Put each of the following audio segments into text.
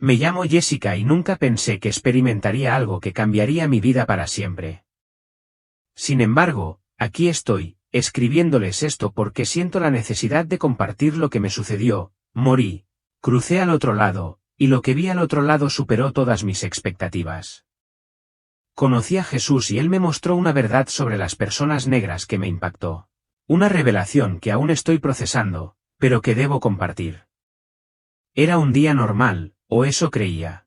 Me llamo Jessica y nunca pensé que experimentaría algo que cambiaría mi vida para siempre. Sin embargo, aquí estoy, escribiéndoles esto porque siento la necesidad de compartir lo que me sucedió. Morí, crucé al otro lado, y lo que vi al otro lado superó todas mis expectativas. Conocí a Jesús y Él me mostró una verdad sobre las personas negras que me impactó. Una revelación que aún estoy procesando, pero que debo compartir. Era un día normal, o eso creía.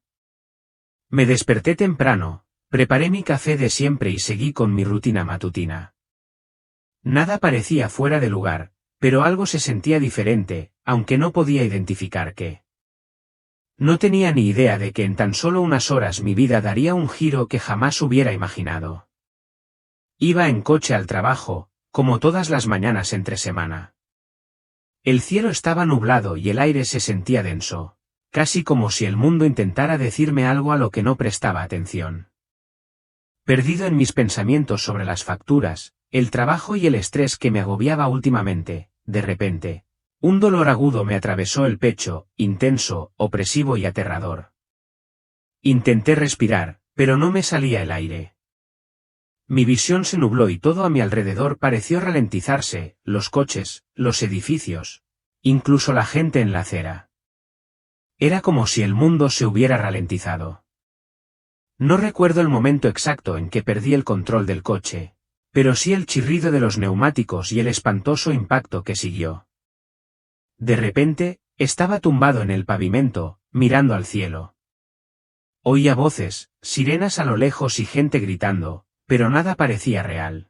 Me desperté temprano, preparé mi café de siempre y seguí con mi rutina matutina. Nada parecía fuera de lugar, pero algo se sentía diferente, aunque no podía identificar qué. No tenía ni idea de que en tan solo unas horas mi vida daría un giro que jamás hubiera imaginado. Iba en coche al trabajo, como todas las mañanas entre semana. El cielo estaba nublado y el aire se sentía denso, casi como si el mundo intentara decirme algo a lo que no prestaba atención. Perdido en mis pensamientos sobre las facturas, el trabajo y el estrés que me agobiaba últimamente, de repente, un dolor agudo me atravesó el pecho, intenso, opresivo y aterrador. Intenté respirar, pero no me salía el aire. Mi visión se nubló y todo a mi alrededor pareció ralentizarse, los coches, los edificios, incluso la gente en la acera. Era como si el mundo se hubiera ralentizado. No recuerdo el momento exacto en que perdí el control del coche, pero sí el chirrido de los neumáticos y el espantoso impacto que siguió. De repente, estaba tumbado en el pavimento, mirando al cielo. Oía voces, sirenas a lo lejos y gente gritando, pero nada parecía real.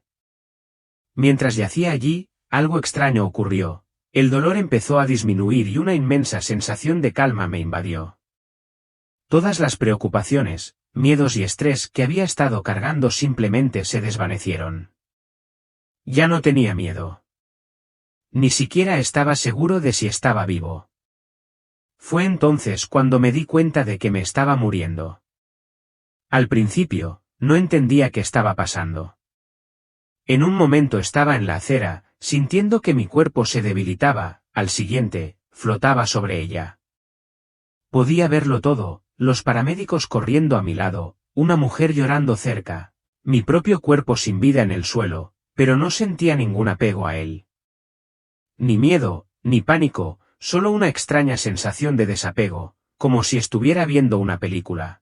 Mientras yacía allí, algo extraño ocurrió. El dolor empezó a disminuir y una inmensa sensación de calma me invadió. Todas las preocupaciones, miedos y estrés que había estado cargando simplemente se desvanecieron. Ya no tenía miedo. Ni siquiera estaba seguro de si estaba vivo. Fue entonces cuando me di cuenta de que me estaba muriendo. Al principio, no entendía qué estaba pasando. En un momento estaba en la acera, sintiendo que mi cuerpo se debilitaba, al siguiente, flotaba sobre ella. Podía verlo todo, los paramédicos corriendo a mi lado, una mujer llorando cerca, mi propio cuerpo sin vida en el suelo, pero no sentía ningún apego a él. Ni miedo, ni pánico, solo una extraña sensación de desapego, como si estuviera viendo una película.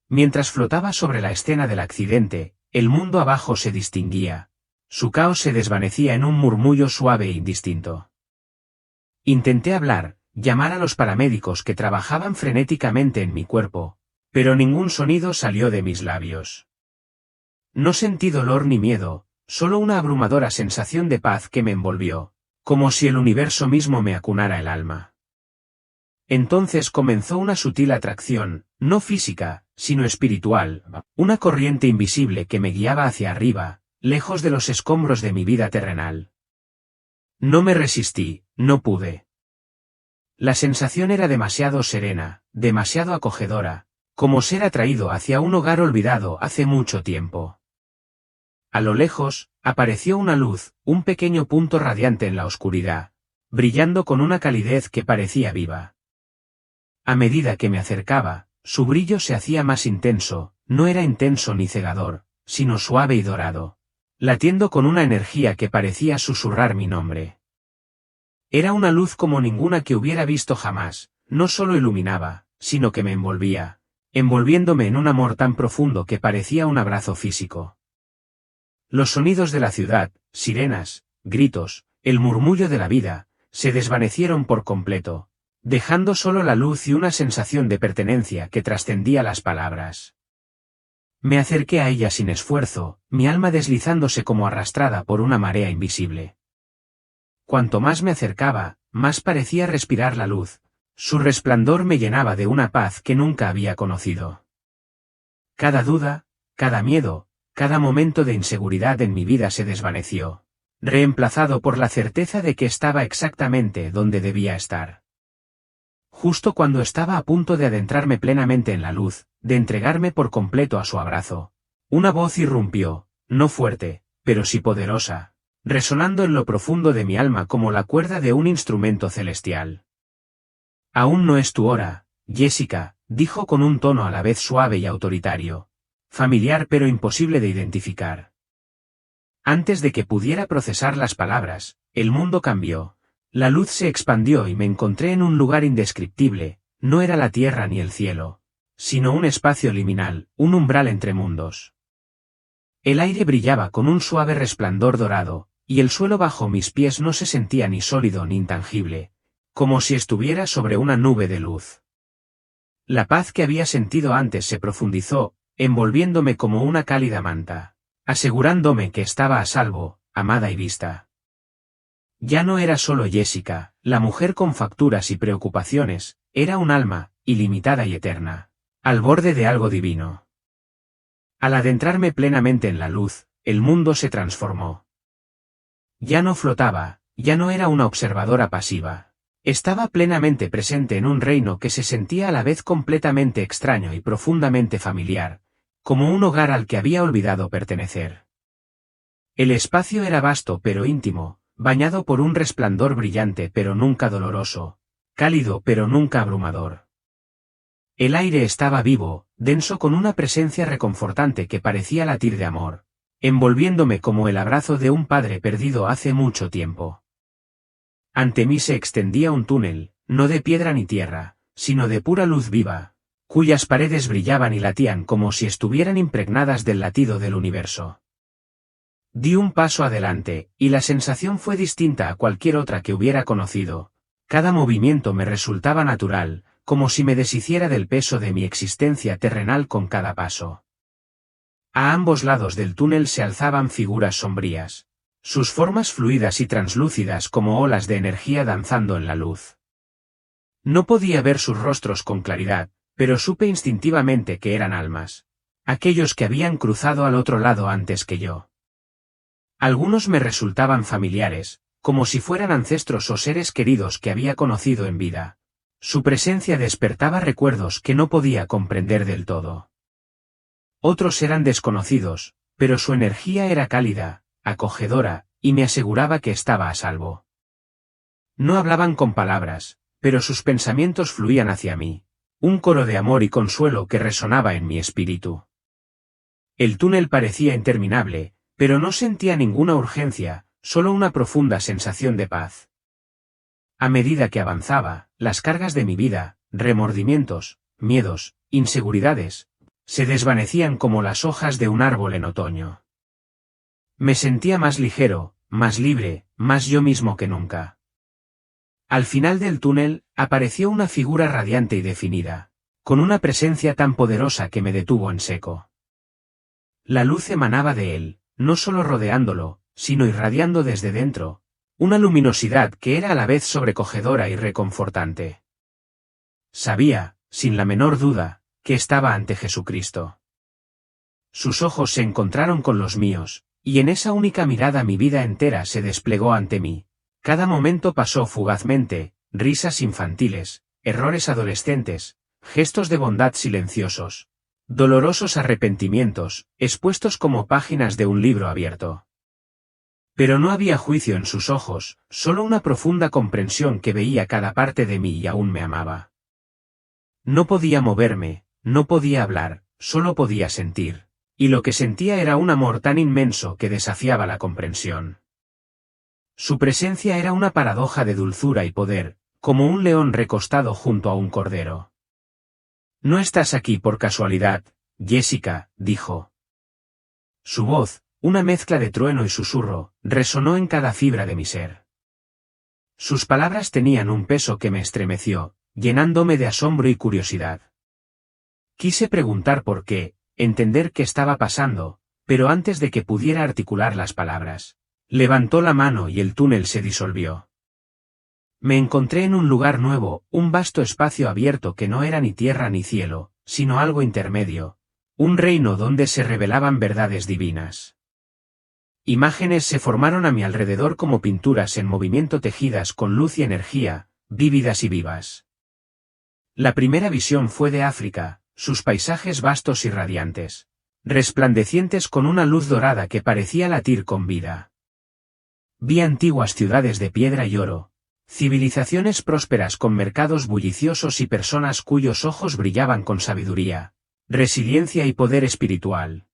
Mientras flotaba sobre la escena del accidente, el mundo abajo se distinguía. Su caos se desvanecía en un murmullo suave e indistinto. Intenté hablar, llamar a los paramédicos que trabajaban frenéticamente en mi cuerpo, pero ningún sonido salió de mis labios. No sentí dolor ni miedo, solo una abrumadora sensación de paz que me envolvió, como si el universo mismo me acunara el alma. Entonces comenzó una sutil atracción, no física, sino espiritual, una corriente invisible que me guiaba hacia arriba, lejos de los escombros de mi vida terrenal. No me resistí, no pude. La sensación era demasiado serena, demasiado acogedora, como ser atraído hacia un hogar olvidado hace mucho tiempo. A lo lejos, apareció una luz, un pequeño punto radiante en la oscuridad, brillando con una calidez que parecía viva. A medida que me acercaba, su brillo se hacía más intenso, no era intenso ni cegador, sino suave y dorado, latiendo con una energía que parecía susurrar mi nombre. Era una luz como ninguna que hubiera visto jamás, no solo iluminaba, sino que me envolvía, envolviéndome en un amor tan profundo que parecía un abrazo físico. Los sonidos de la ciudad, sirenas, gritos, el murmullo de la vida, se desvanecieron por completo, dejando solo la luz y una sensación de pertenencia que trascendía las palabras. Me acerqué a ella sin esfuerzo, mi alma deslizándose como arrastrada por una marea invisible. Cuanto más me acercaba, más parecía respirar la luz, su resplandor me llenaba de una paz que nunca había conocido. Cada duda, cada miedo, cada momento de inseguridad en mi vida se desvaneció, reemplazado por la certeza de que estaba exactamente donde debía estar. Justo cuando estaba a punto de adentrarme plenamente en la luz, de entregarme por completo a su abrazo, una voz irrumpió, no fuerte, pero sí poderosa, resonando en lo profundo de mi alma como la cuerda de un instrumento celestial. Aún no es tu hora, Jessica, dijo con un tono a la vez suave y autoritario. Familiar pero imposible de identificar. Antes de que pudiera procesar las palabras, el mundo cambió. La luz se expandió y me encontré en un lugar indescriptible, no era la tierra ni el cielo, sino un espacio liminal, un umbral entre mundos. El aire brillaba con un suave resplandor dorado, y el suelo bajo mis pies no se sentía ni sólido ni intangible, como si estuviera sobre una nube de luz. La paz que había sentido antes se profundizó, envolviéndome como una cálida manta, asegurándome que estaba a salvo, amada y vista. Ya no era solo Jessica, la mujer con facturas y preocupaciones, era un alma, ilimitada y eterna, al borde de algo divino. Al adentrarme plenamente en la luz, el mundo se transformó. Ya no flotaba, ya no era una observadora pasiva. Estaba plenamente presente en un reino que se sentía a la vez completamente extraño y profundamente familiar, como un hogar al que había olvidado pertenecer. El espacio era vasto pero íntimo, bañado por un resplandor brillante pero nunca doloroso, cálido pero nunca abrumador. El aire estaba vivo, denso con una presencia reconfortante que parecía latir de amor, envolviéndome como el abrazo de un padre perdido hace mucho tiempo. Ante mí se extendía un túnel, no de piedra ni tierra, sino de pura luz viva, cuyas paredes brillaban y latían como si estuvieran impregnadas del latido del universo. Di un paso adelante, y la sensación fue distinta a cualquier otra que hubiera conocido. Cada movimiento me resultaba natural, como si me deshiciera del peso de mi existencia terrenal con cada paso. A ambos lados del túnel se alzaban figuras sombrías, sus formas fluidas y translúcidas como olas de energía danzando en la luz. No podía ver sus rostros con claridad, pero supe instintivamente que eran almas, aquellos que habían cruzado al otro lado antes que yo. Algunos me resultaban familiares, como si fueran ancestros o seres queridos que había conocido en vida. Su presencia despertaba recuerdos que no podía comprender del todo. Otros eran desconocidos, pero su energía era cálida, acogedora, y me aseguraba que estaba a salvo. No hablaban con palabras, pero sus pensamientos fluían hacia mí, un coro de amor y consuelo que resonaba en mi espíritu. El túnel parecía interminable, pero no sentía ninguna urgencia, solo una profunda sensación de paz. A medida que avanzaba, las cargas de mi vida, remordimientos, miedos, inseguridades, se desvanecían como las hojas de un árbol en otoño. Me sentía más ligero, más libre, más yo mismo que nunca. Al final del túnel, apareció una figura radiante y definida, con una presencia tan poderosa que me detuvo en seco. La luz emanaba de él, no solo rodeándolo, sino irradiando desde dentro, una luminosidad que era a la vez sobrecogedora y reconfortante. Sabía, sin la menor duda, que estaba ante Jesucristo. Sus ojos se encontraron con los míos, y en esa única mirada mi vida entera se desplegó ante mí. Cada momento pasó fugazmente, risas infantiles, errores adolescentes, gestos de bondad silenciosos, dolorosos arrepentimientos, expuestos como páginas de un libro abierto. Pero no había juicio en sus ojos, solo una profunda comprensión que veía cada parte de mí y aún me amaba. No podía moverme, no podía hablar, solo podía sentir, y lo que sentía era un amor tan inmenso que desafiaba la comprensión. Su presencia era una paradoja de dulzura y poder, como un león recostado junto a un cordero. «No estás aquí por casualidad, Jessica», dijo. Su voz, una mezcla de trueno y susurro, resonó en cada fibra de mi ser. Sus palabras tenían un peso que me estremeció, llenándome de asombro y curiosidad. Quise preguntar por qué, entender qué estaba pasando, pero antes de que pudiera articular las palabras, levantó la mano y el túnel se disolvió. Me encontré en un lugar nuevo, un vasto espacio abierto que no era ni tierra ni cielo, sino algo intermedio, un reino donde se revelaban verdades divinas. Imágenes se formaron a mi alrededor como pinturas en movimiento tejidas con luz y energía, vívidas y vivas. La primera visión fue de África, sus paisajes vastos y radiantes, resplandecientes con una luz dorada que parecía latir con vida. Vi antiguas ciudades de piedra y oro, Civilizaciones prósperas con mercados bulliciosos y personas cuyos ojos brillaban con sabiduría, resiliencia y poder espiritual.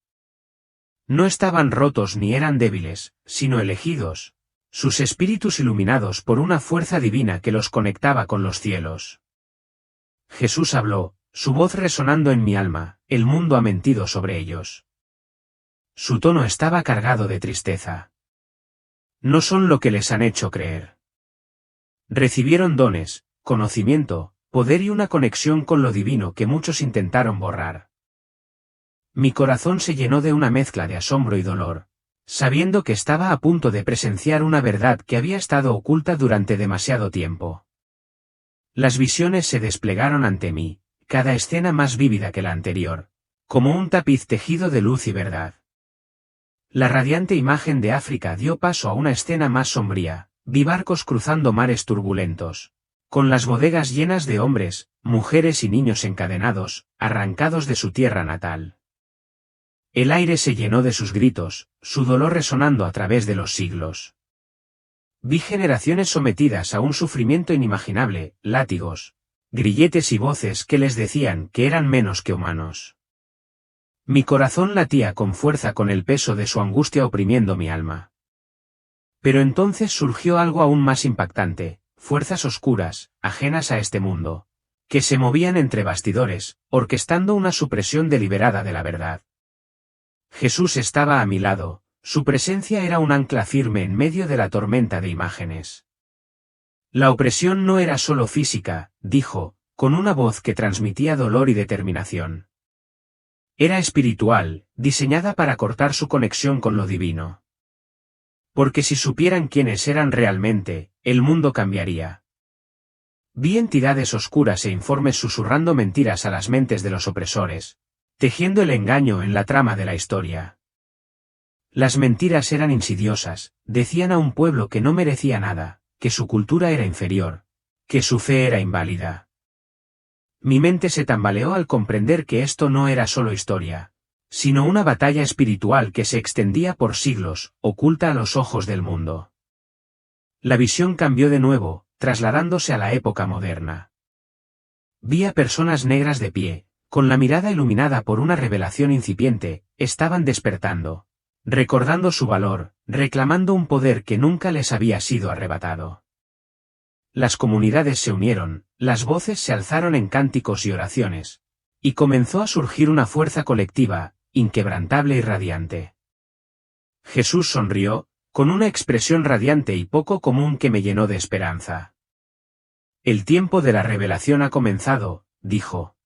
No estaban rotos ni eran débiles, sino elegidos, sus espíritus iluminados por una fuerza divina que los conectaba con los cielos. Jesús habló, su voz resonando en mi alma, el mundo ha mentido sobre ellos. Su tono estaba cargado de tristeza. No son lo que les han hecho creer. Recibieron dones, conocimiento, poder y una conexión con lo divino que muchos intentaron borrar. Mi corazón se llenó de una mezcla de asombro y dolor, sabiendo que estaba a punto de presenciar una verdad que había estado oculta durante demasiado tiempo. Las visiones se desplegaron ante mí, cada escena más vívida que la anterior, como un tapiz tejido de luz y verdad. La radiante imagen de África dio paso a una escena más sombría, vi barcos cruzando mares turbulentos, con las bodegas llenas de hombres, mujeres y niños encadenados, arrancados de su tierra natal. El aire se llenó de sus gritos, su dolor resonando a través de los siglos. Vi generaciones sometidas a un sufrimiento inimaginable, látigos, grilletes y voces que les decían que eran menos que humanos. Mi corazón latía con fuerza con el peso de su angustia oprimiendo mi alma. Pero entonces surgió algo aún más impactante, fuerzas oscuras, ajenas a este mundo, que se movían entre bastidores, orquestando una supresión deliberada de la verdad. Jesús estaba a mi lado, su presencia era un ancla firme en medio de la tormenta de imágenes. La opresión no era solo física, dijo, con una voz que transmitía dolor y determinación. Era espiritual, diseñada para cortar su conexión con lo divino. Porque si supieran quiénes eran realmente, el mundo cambiaría. Vi entidades oscuras e informes susurrando mentiras a las mentes de los opresores, tejiendo el engaño en la trama de la historia. Las mentiras eran insidiosas, decían a un pueblo que no merecía nada, que su cultura era inferior, que su fe era inválida. Mi mente se tambaleó al comprender que esto no era solo historia, sino una batalla espiritual que se extendía por siglos, oculta a los ojos del mundo. La visión cambió de nuevo, trasladándose a la época moderna. Vi a personas negras de pie, con la mirada iluminada por una revelación incipiente, estaban despertando, recordando su valor, reclamando un poder que nunca les había sido arrebatado. Las comunidades se unieron, las voces se alzaron en cánticos y oraciones, y comenzó a surgir una fuerza colectiva, inquebrantable y radiante. Jesús sonrió, con una expresión radiante y poco común que me llenó de esperanza. El tiempo de la revelación ha comenzado, dijo.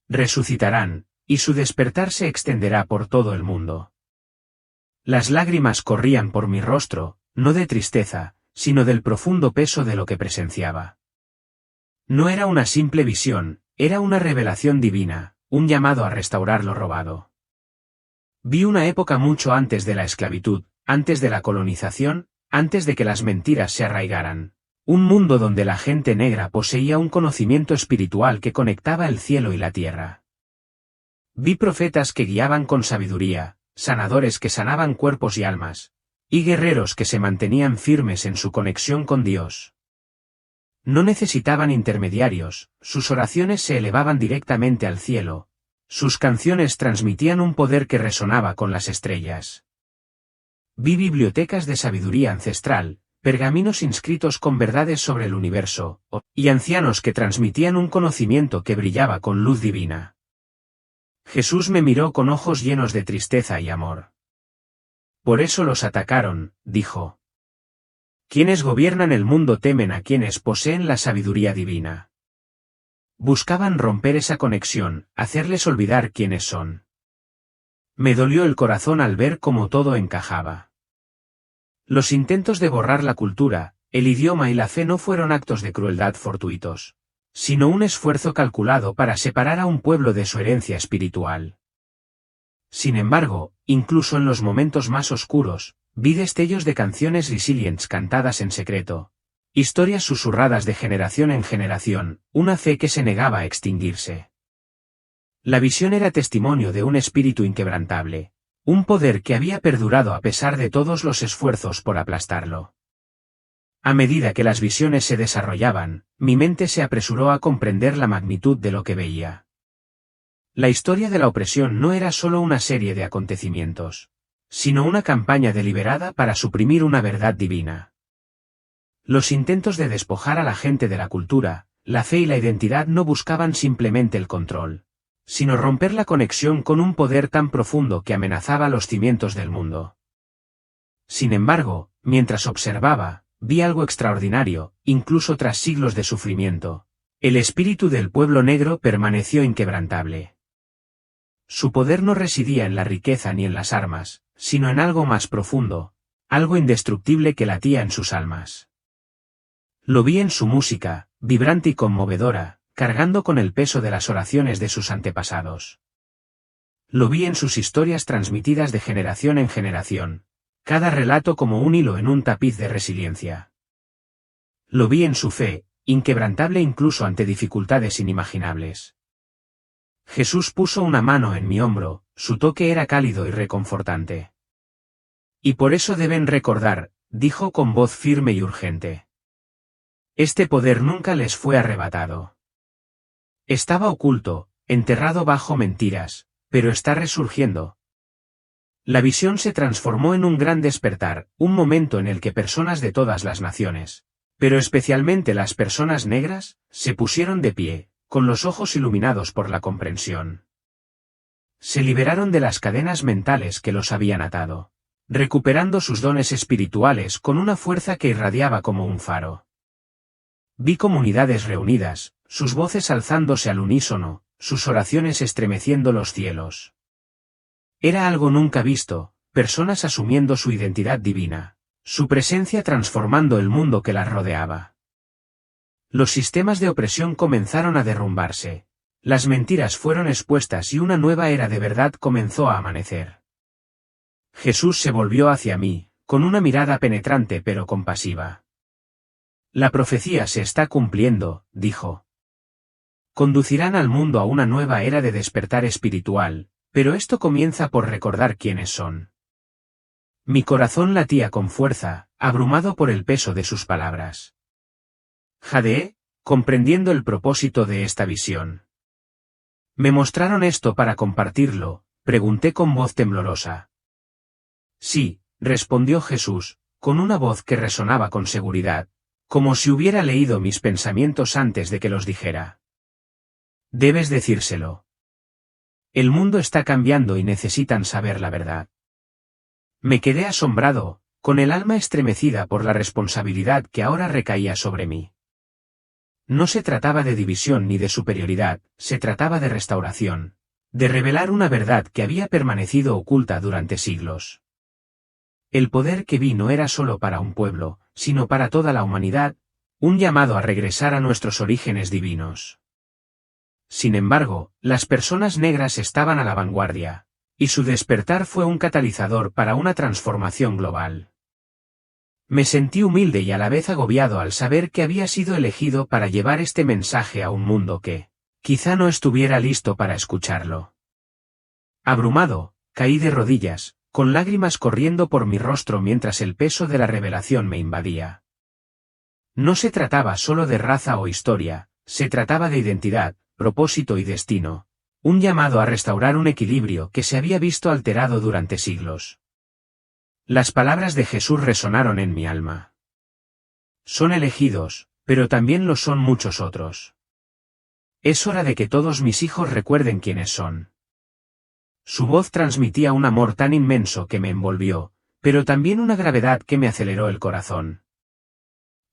Resucitarán, y su despertar se extenderá por todo el mundo. Las lágrimas corrían por mi rostro, no de tristeza, sino del profundo peso de lo que presenciaba. No era una simple visión, era una revelación divina, un llamado a restaurar lo robado. Vi una época mucho antes de la esclavitud, antes de la colonización, antes de que las mentiras se arraigaran. Un mundo donde la gente negra poseía un conocimiento espiritual que conectaba el cielo y la tierra. Vi profetas que guiaban con sabiduría, sanadores que sanaban cuerpos y almas, y guerreros que se mantenían firmes en su conexión con Dios. No necesitaban intermediarios, sus oraciones se elevaban directamente al cielo, sus canciones transmitían un poder que resonaba con las estrellas. Vi bibliotecas de sabiduría ancestral, pergaminos inscritos con verdades sobre el universo, y ancianos que transmitían un conocimiento que brillaba con luz divina. Jesús me miró con ojos llenos de tristeza y amor. Por eso los atacaron, dijo. Quienes gobiernan el mundo temen a quienes poseen la sabiduría divina. Buscaban romper esa conexión, hacerles olvidar quiénes son. Me dolió el corazón al ver cómo todo encajaba. Los intentos de borrar la cultura, el idioma y la fe no fueron actos de crueldad fortuitos, sino un esfuerzo calculado para separar a un pueblo de su herencia espiritual. Sin embargo, incluso en los momentos más oscuros, vi destellos de canciones resilientes cantadas en secreto, historias susurradas de generación en generación, una fe que se negaba a extinguirse. La visión era testimonio de un espíritu inquebrantable, un poder que había perdurado a pesar de todos los esfuerzos por aplastarlo. A medida que las visiones se desarrollaban, mi mente se apresuró a comprender la magnitud de lo que veía. La historia de la opresión no era solo una serie de acontecimientos, sino una campaña deliberada para suprimir una verdad divina. Los intentos de despojar a la gente de la cultura, la fe y la identidad no buscaban simplemente el control, sino romper la conexión con un poder tan profundo que amenazaba los cimientos del mundo. Sin embargo, mientras observaba, vi algo extraordinario, incluso tras siglos de sufrimiento. El espíritu del pueblo negro permaneció inquebrantable. Su poder no residía en la riqueza ni en las armas, sino en algo más profundo, algo indestructible que latía en sus almas. Lo vi en su música, vibrante y conmovedora, cargando con el peso de las oraciones de sus antepasados. Lo vi en sus historias transmitidas de generación en generación, cada relato como un hilo en un tapiz de resiliencia. Lo vi en su fe, inquebrantable incluso ante dificultades inimaginables. Jesús puso una mano en mi hombro, su toque era cálido y reconfortante. Y por eso deben recordar, dijo con voz firme y urgente. Este poder nunca les fue arrebatado. Estaba oculto, enterrado bajo mentiras, pero está resurgiendo. La visión se transformó en un gran despertar, un momento en el que personas de todas las naciones, pero especialmente las personas negras, se pusieron de pie, con los ojos iluminados por la comprensión. Se liberaron de las cadenas mentales que los habían atado, recuperando sus dones espirituales con una fuerza que irradiaba como un faro. Vi comunidades reunidas, sus voces alzándose al unísono, sus oraciones estremeciendo los cielos. Era algo nunca visto, personas asumiendo su identidad divina, su presencia transformando el mundo que las rodeaba. Los sistemas de opresión comenzaron a derrumbarse, las mentiras fueron expuestas y una nueva era de verdad comenzó a amanecer. Jesús se volvió hacia mí, con una mirada penetrante pero compasiva. La profecía se está cumpliendo, dijo. Conducirán al mundo a una nueva era de despertar espiritual, pero esto comienza por recordar quiénes son. Mi corazón latía con fuerza, abrumado por el peso de sus palabras. Jadeé, comprendiendo el propósito de esta visión. ¿Me mostraron esto para compartirlo?, pregunté con voz temblorosa. Sí, respondió Jesús, con una voz que resonaba con seguridad, como si hubiera leído mis pensamientos antes de que los dijera. Debes decírselo. El mundo está cambiando y necesitan saber la verdad. Me quedé asombrado, con el alma estremecida por la responsabilidad que ahora recaía sobre mí. No se trataba de división ni de superioridad, se trataba de restauración, de revelar una verdad que había permanecido oculta durante siglos. El poder que vi no era solo para un pueblo, sino para toda la humanidad, un llamado a regresar a nuestros orígenes divinos. Sin embargo, las personas negras estaban a la vanguardia, y su despertar fue un catalizador para una transformación global. Me sentí humilde y a la vez agobiado al saber que había sido elegido para llevar este mensaje a un mundo que, quizá no estuviera listo para escucharlo. Abrumado, caí de rodillas, con lágrimas corriendo por mi rostro mientras el peso de la revelación me invadía. No se trataba solo de raza o historia, se trataba de identidad, propósito y destino, un llamado a restaurar un equilibrio que se había visto alterado durante siglos. Las palabras de Jesús resonaron en mi alma. Son elegidos, pero también lo son muchos otros. Es hora de que todos mis hijos recuerden quiénes son. Su voz transmitía un amor tan inmenso que me envolvió, pero también una gravedad que me aceleró el corazón.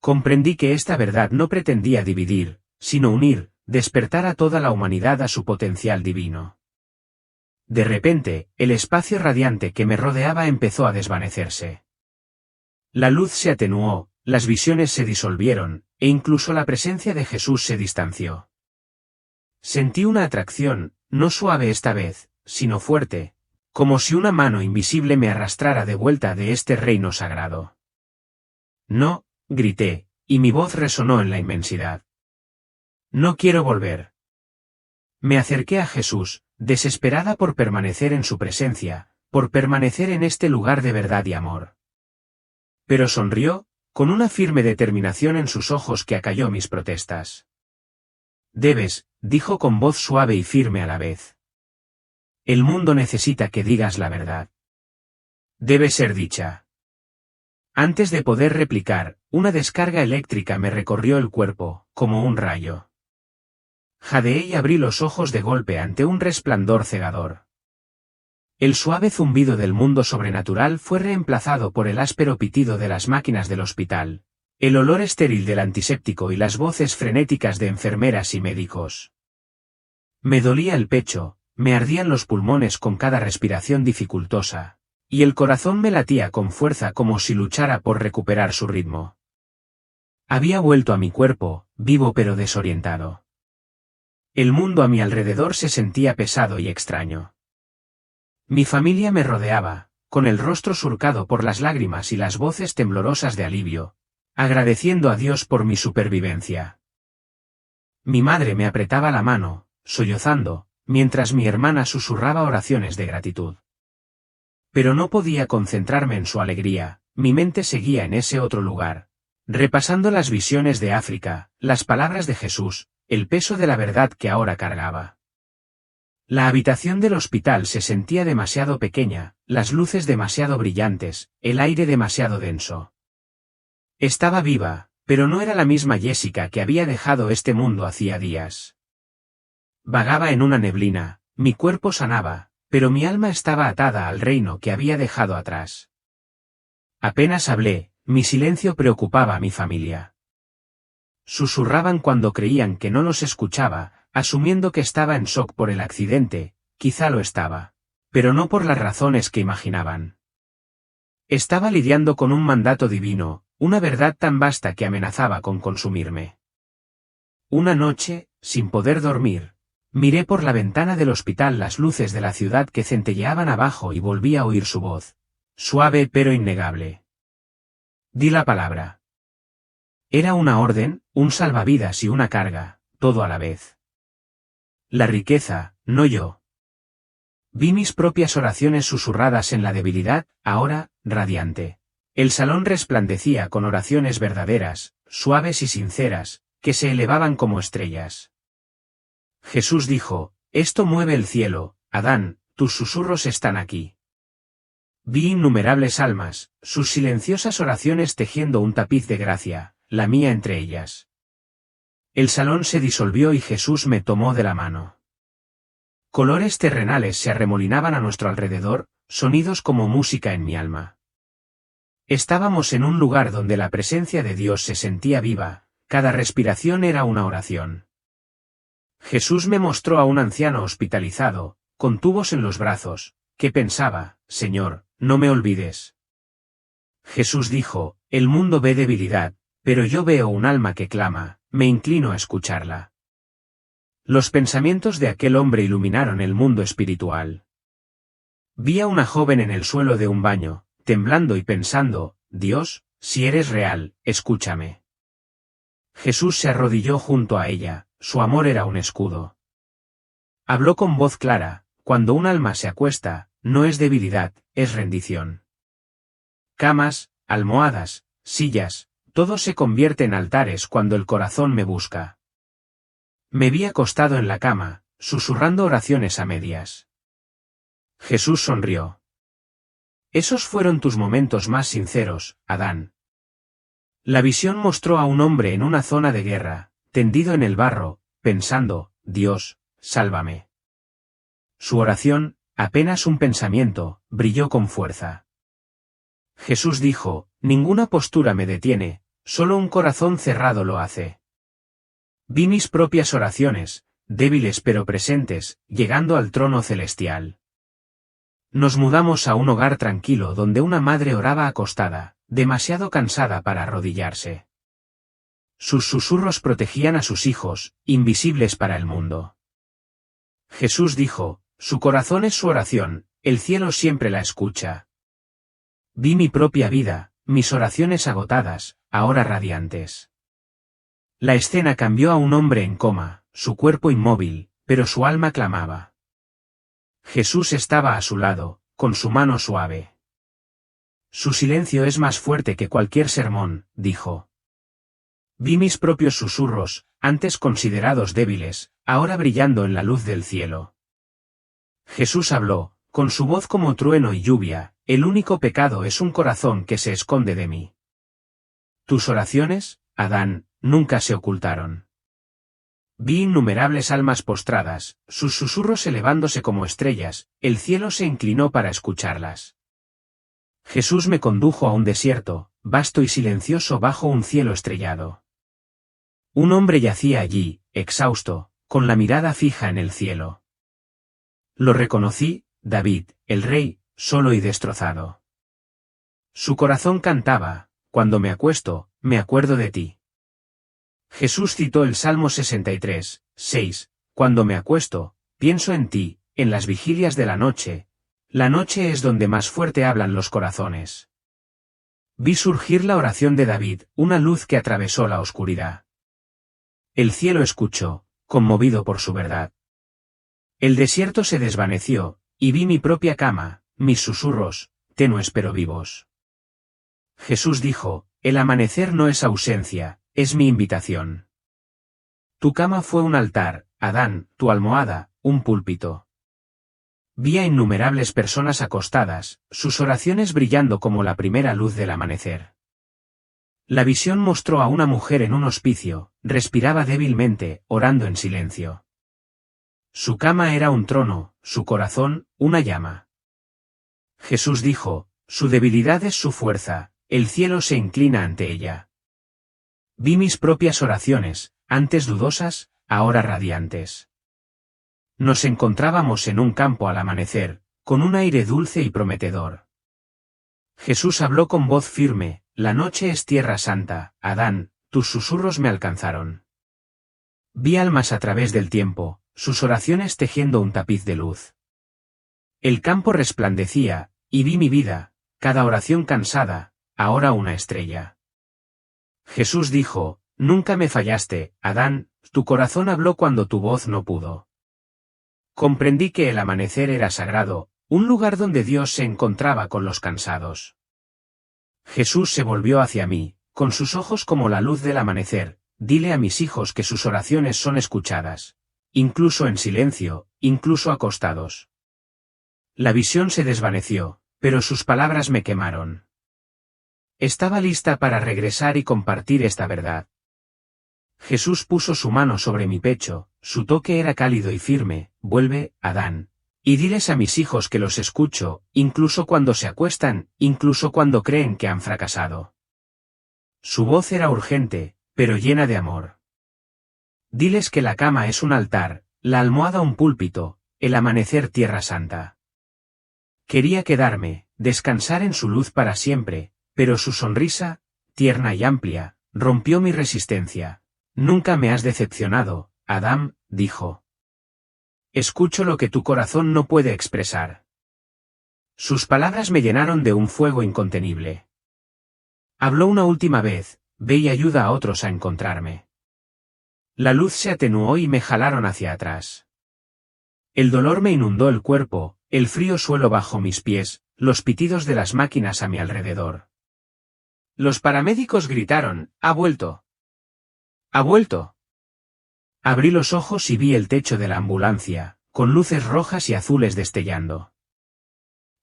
Comprendí que esta verdad no pretendía dividir, sino unir, despertar a toda la humanidad a su potencial divino. De repente, el espacio radiante que me rodeaba empezó a desvanecerse. La luz se atenuó, las visiones se disolvieron, e incluso la presencia de Jesús se distanció. Sentí una atracción, no suave esta vez, sino fuerte, como si una mano invisible me arrastrara de vuelta de este reino sagrado. No, grité, y mi voz resonó en la inmensidad. No quiero volver. Me acerqué a Jesús, desesperada por permanecer en su presencia, por permanecer en este lugar de verdad y amor. Pero sonrió, con una firme determinación en sus ojos que acalló mis protestas. Debes, dijo con voz suave y firme a la vez. El mundo necesita que digas la verdad. Debe ser dicha. Antes de poder replicar, una descarga eléctrica me recorrió el cuerpo, como un rayo. Jadeé y abrí los ojos de golpe ante un resplandor cegador. El suave zumbido del mundo sobrenatural fue reemplazado por el áspero pitido de las máquinas del hospital, el olor estéril del antiséptico y las voces frenéticas de enfermeras y médicos. Me dolía el pecho, me ardían los pulmones con cada respiración dificultosa, y el corazón me latía con fuerza como si luchara por recuperar su ritmo. Había vuelto a mi cuerpo, vivo pero desorientado. El mundo a mi alrededor se sentía pesado y extraño. Mi familia me rodeaba, con el rostro surcado por las lágrimas y las voces temblorosas de alivio, agradeciendo a Dios por mi supervivencia. Mi madre me apretaba la mano, sollozando, mientras mi hermana susurraba oraciones de gratitud. Pero no podía concentrarme en su alegría, mi mente seguía en ese otro lugar, repasando las visiones de África, las palabras de Jesús, el peso de la verdad que ahora cargaba. La habitación del hospital se sentía demasiado pequeña, las luces demasiado brillantes, el aire demasiado denso. Estaba viva, pero no era la misma Jessica que había dejado este mundo hacía días. Vagaba en una neblina, mi cuerpo sanaba, pero mi alma estaba atada al reino que había dejado atrás. Apenas hablé, mi silencio preocupaba a mi familia. Susurraban cuando creían que no los escuchaba, asumiendo que estaba en shock por el accidente, quizá lo estaba, pero no por las razones que imaginaban. Estaba lidiando con un mandato divino, una verdad tan vasta que amenazaba con consumirme. Una noche, sin poder dormir, miré por la ventana del hospital las luces de la ciudad que centelleaban abajo y volví a oír su voz, suave pero innegable. Di la palabra. Era una orden, un salvavidas y una carga, todo a la vez. La riqueza, no yo. Vi mis propias oraciones susurradas en la debilidad, ahora, radiante. El salón resplandecía con oraciones verdaderas, suaves y sinceras, que se elevaban como estrellas. Jesús dijo, esto mueve el cielo, Adán, tus susurros están aquí. Vi innumerables almas, sus silenciosas oraciones tejiendo un tapiz de gracia, la mía entre ellas. El salón se disolvió y Jesús me tomó de la mano. Colores terrenales se arremolinaban a nuestro alrededor, sonidos como música en mi alma. Estábamos en un lugar donde la presencia de Dios se sentía viva, cada respiración era una oración. Jesús me mostró a un anciano hospitalizado, con tubos en los brazos, que pensaba, Señor, no me olvides. Jesús dijo, el mundo ve debilidad, pero yo veo un alma que clama, me inclino a escucharla. Los pensamientos de aquel hombre iluminaron el mundo espiritual. Vi a una joven en el suelo de un baño, temblando y pensando, Dios, si eres real, escúchame. Jesús se arrodilló junto a ella, su amor era un escudo. Habló con voz clara, cuando un alma se acuesta, no es debilidad, es rendición. Camas, almohadas, sillas, todo se convierte en altares cuando el corazón me busca. Me vi acostado en la cama, susurrando oraciones a medias. Jesús sonrió. Esos fueron tus momentos más sinceros, Adán. La visión mostró a un hombre en una zona de guerra, tendido en el barro, pensando, Dios, sálvame. Su oración, apenas un pensamiento, brilló con fuerza. Jesús dijo, ninguna postura me detiene, solo un corazón cerrado lo hace. Vi mis propias oraciones, débiles pero presentes, llegando al trono celestial. Nos mudamos a un hogar tranquilo donde una madre oraba acostada, demasiado cansada para arrodillarse. Sus susurros protegían a sus hijos, invisibles para el mundo. Jesús dijo, su corazón es su oración, el cielo siempre la escucha. Vi mi propia vida, mis oraciones agotadas, ahora radiantes. La escena cambió a un hombre en coma, su cuerpo inmóvil, pero su alma clamaba. Jesús estaba a su lado, con su mano suave. Su silencio es más fuerte que cualquier sermón, dijo. Vi mis propios susurros, antes considerados débiles, ahora brillando en la luz del cielo. Jesús habló, con su voz como trueno y lluvia, el único pecado es un corazón que se esconde de mí. Tus oraciones, Adán, nunca se ocultaron. Vi innumerables almas postradas, sus susurros elevándose como estrellas, el cielo se inclinó para escucharlas. Jesús me condujo a un desierto, vasto y silencioso bajo un cielo estrellado. Un hombre yacía allí, exhausto, con la mirada fija en el cielo. Lo reconocí, David, el rey, solo y destrozado. Su corazón cantaba, cuando me acuesto, me acuerdo de ti. Jesús citó el Salmo 63, 6, cuando me acuesto, pienso en ti, en las vigilias de la noche. La noche es donde más fuerte hablan los corazones. Vi surgir la oración de David, una luz que atravesó la oscuridad. El cielo escuchó, conmovido por su verdad. El desierto se desvaneció, y vi mi propia cama, mis susurros, tenues pero vivos. Jesús dijo, el amanecer no es ausencia, es mi invitación. Tu cama fue un altar, Adán, tu almohada, un púlpito. Vi a innumerables personas acostadas, sus oraciones brillando como la primera luz del amanecer. La visión mostró a una mujer en un hospicio, respiraba débilmente, orando en silencio. Su cama era un trono, su corazón, una llama. Jesús dijo, su debilidad es su fuerza, el cielo se inclina ante ella. Vi mis propias oraciones, antes dudosas, ahora radiantes. Nos encontrábamos en un campo al amanecer, con un aire dulce y prometedor. Jesús habló con voz firme, la noche es tierra santa, Adán, tus susurros me alcanzaron. Vi almas a través del tiempo, sus oraciones tejiendo un tapiz de luz. El campo resplandecía, y vi mi vida, cada oración cansada, ahora una estrella. Jesús dijo, nunca me fallaste, Adán, tu corazón habló cuando tu voz no pudo. Comprendí que el amanecer era sagrado, un lugar donde Dios se encontraba con los cansados. Jesús se volvió hacia mí, con sus ojos como la luz del amanecer, dile a mis hijos que sus oraciones son escuchadas. Incluso en silencio, incluso acostados. La visión se desvaneció, pero sus palabras me quemaron. Estaba lista para regresar y compartir esta verdad. Jesús puso su mano sobre mi pecho, su toque era cálido y firme, vuelve, Adán. Y diles a mis hijos que los escucho, incluso cuando se acuestan, incluso cuando creen que han fracasado. Su voz era urgente, pero llena de amor. Diles que la cama es un altar, la almohada un púlpito, el amanecer tierra santa. Quería quedarme, descansar en su luz para siempre, pero su sonrisa, tierna y amplia, rompió mi resistencia. Nunca me has decepcionado, Adán, dijo. Escucho lo que tu corazón no puede expresar. Sus palabras me llenaron de un fuego incontenible. Habló una última vez, ve y ayuda a otros a encontrarme. La luz se atenuó y me jalaron hacia atrás. El dolor me inundó el cuerpo, el frío suelo bajo mis pies, los pitidos de las máquinas a mi alrededor. Los paramédicos gritaron, ¡ha vuelto! ¡Ha vuelto! Abrí los ojos y vi el techo de la ambulancia, con luces rojas y azules destellando.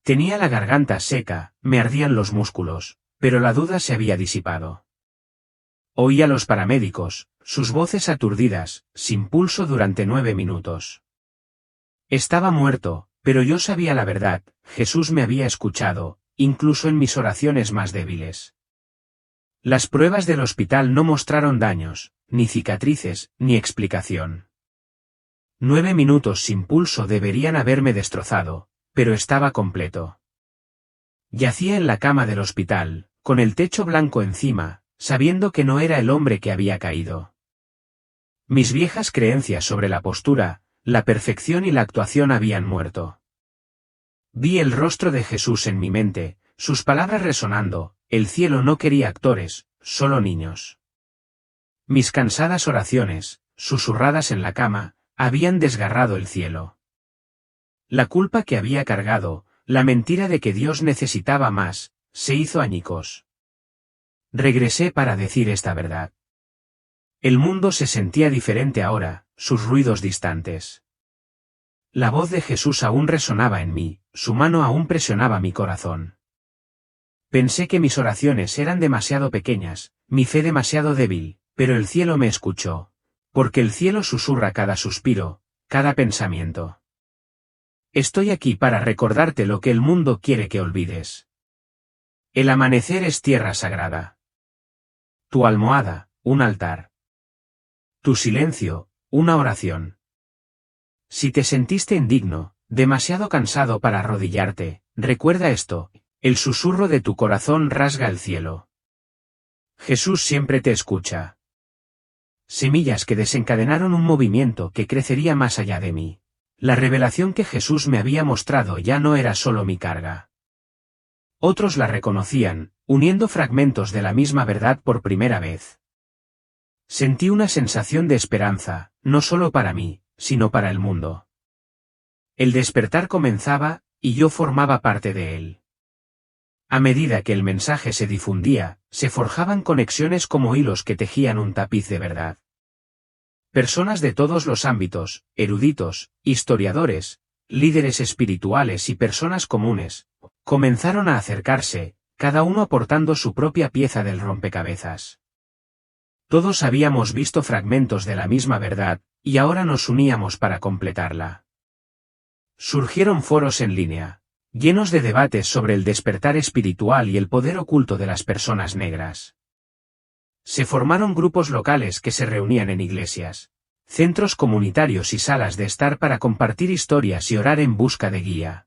Tenía la garganta seca, me ardían los músculos, pero la duda se había disipado. Oí a los paramédicos, sus voces aturdidas, sin pulso durante 9 minutos. Estaba muerto, pero yo sabía la verdad, Jesús me había escuchado, incluso en mis oraciones más débiles. Las pruebas del hospital no mostraron daños, ni cicatrices, ni explicación. 9 minutos sin pulso deberían haberme destrozado, pero estaba completo. Yacía en la cama del hospital, con el techo blanco encima, sabiendo que no era el hombre que había caído. Mis viejas creencias sobre la postura, la perfección y la actuación habían muerto. Vi el rostro de Jesús en mi mente, sus palabras resonando, el cielo no quería actores, solo niños. Mis cansadas oraciones, susurradas en la cama, habían desgarrado el cielo. La culpa que había cargado, la mentira de que Dios necesitaba más, se hizo añicos. Regresé para decir esta verdad. El mundo se sentía diferente ahora, sus ruidos distantes. La voz de Jesús aún resonaba en mí, su mano aún presionaba mi corazón. Pensé que mis oraciones eran demasiado pequeñas, mi fe demasiado débil, pero el cielo me escuchó. Porque el cielo susurra cada suspiro, cada pensamiento. Estoy aquí para recordarte lo que el mundo quiere que olvides. El amanecer es tierra sagrada. Tu almohada, un altar. Tu silencio, una oración. Si te sentiste indigno, demasiado cansado para arrodillarte, recuerda esto, el susurro de tu corazón rasga el cielo. Jesús siempre te escucha. Semillas que desencadenaron un movimiento que crecería más allá de mí. La revelación que Jesús me había mostrado ya no era solo mi carga. Otros la reconocían, uniendo fragmentos de la misma verdad por primera vez. Sentí una sensación de esperanza, no solo para mí, sino para el mundo. El despertar comenzaba, y yo formaba parte de él. A medida que el mensaje se difundía, se forjaban conexiones como hilos que tejían un tapiz de verdad. Personas de todos los ámbitos, eruditos, historiadores, líderes espirituales y personas comunes, comenzaron a acercarse, cada uno aportando su propia pieza del rompecabezas. Todos habíamos visto fragmentos de la misma verdad, y ahora nos uníamos para completarla. Surgieron foros en línea, llenos de debates sobre el despertar espiritual y el poder oculto de las personas negras. Se formaron grupos locales que se reunían en iglesias, centros comunitarios y salas de estar para compartir historias y orar en busca de guía.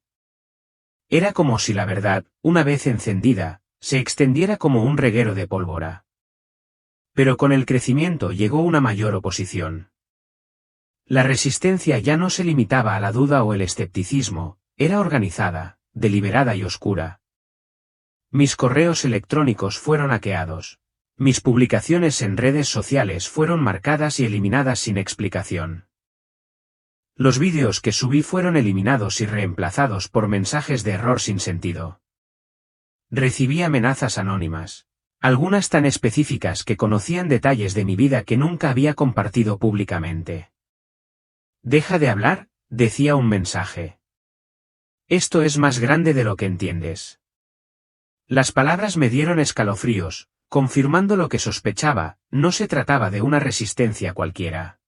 Era como si la verdad, una vez encendida, se extendiera como un reguero de pólvora. Pero con el crecimiento llegó una mayor oposición. La resistencia ya no se limitaba a la duda o el escepticismo, era organizada, deliberada y oscura. Mis correos electrónicos fueron hackeados. Mis publicaciones en redes sociales fueron marcadas y eliminadas sin explicación. Los vídeos que subí fueron eliminados y reemplazados por mensajes de error sin sentido. Recibí amenazas anónimas, algunas tan específicas que conocían detalles de mi vida que nunca había compartido públicamente. Deja de hablar, decía un mensaje. Esto es más grande de lo que entiendes. Las palabras me dieron escalofríos, confirmando lo que sospechaba, no se trataba de una resistencia cualquiera.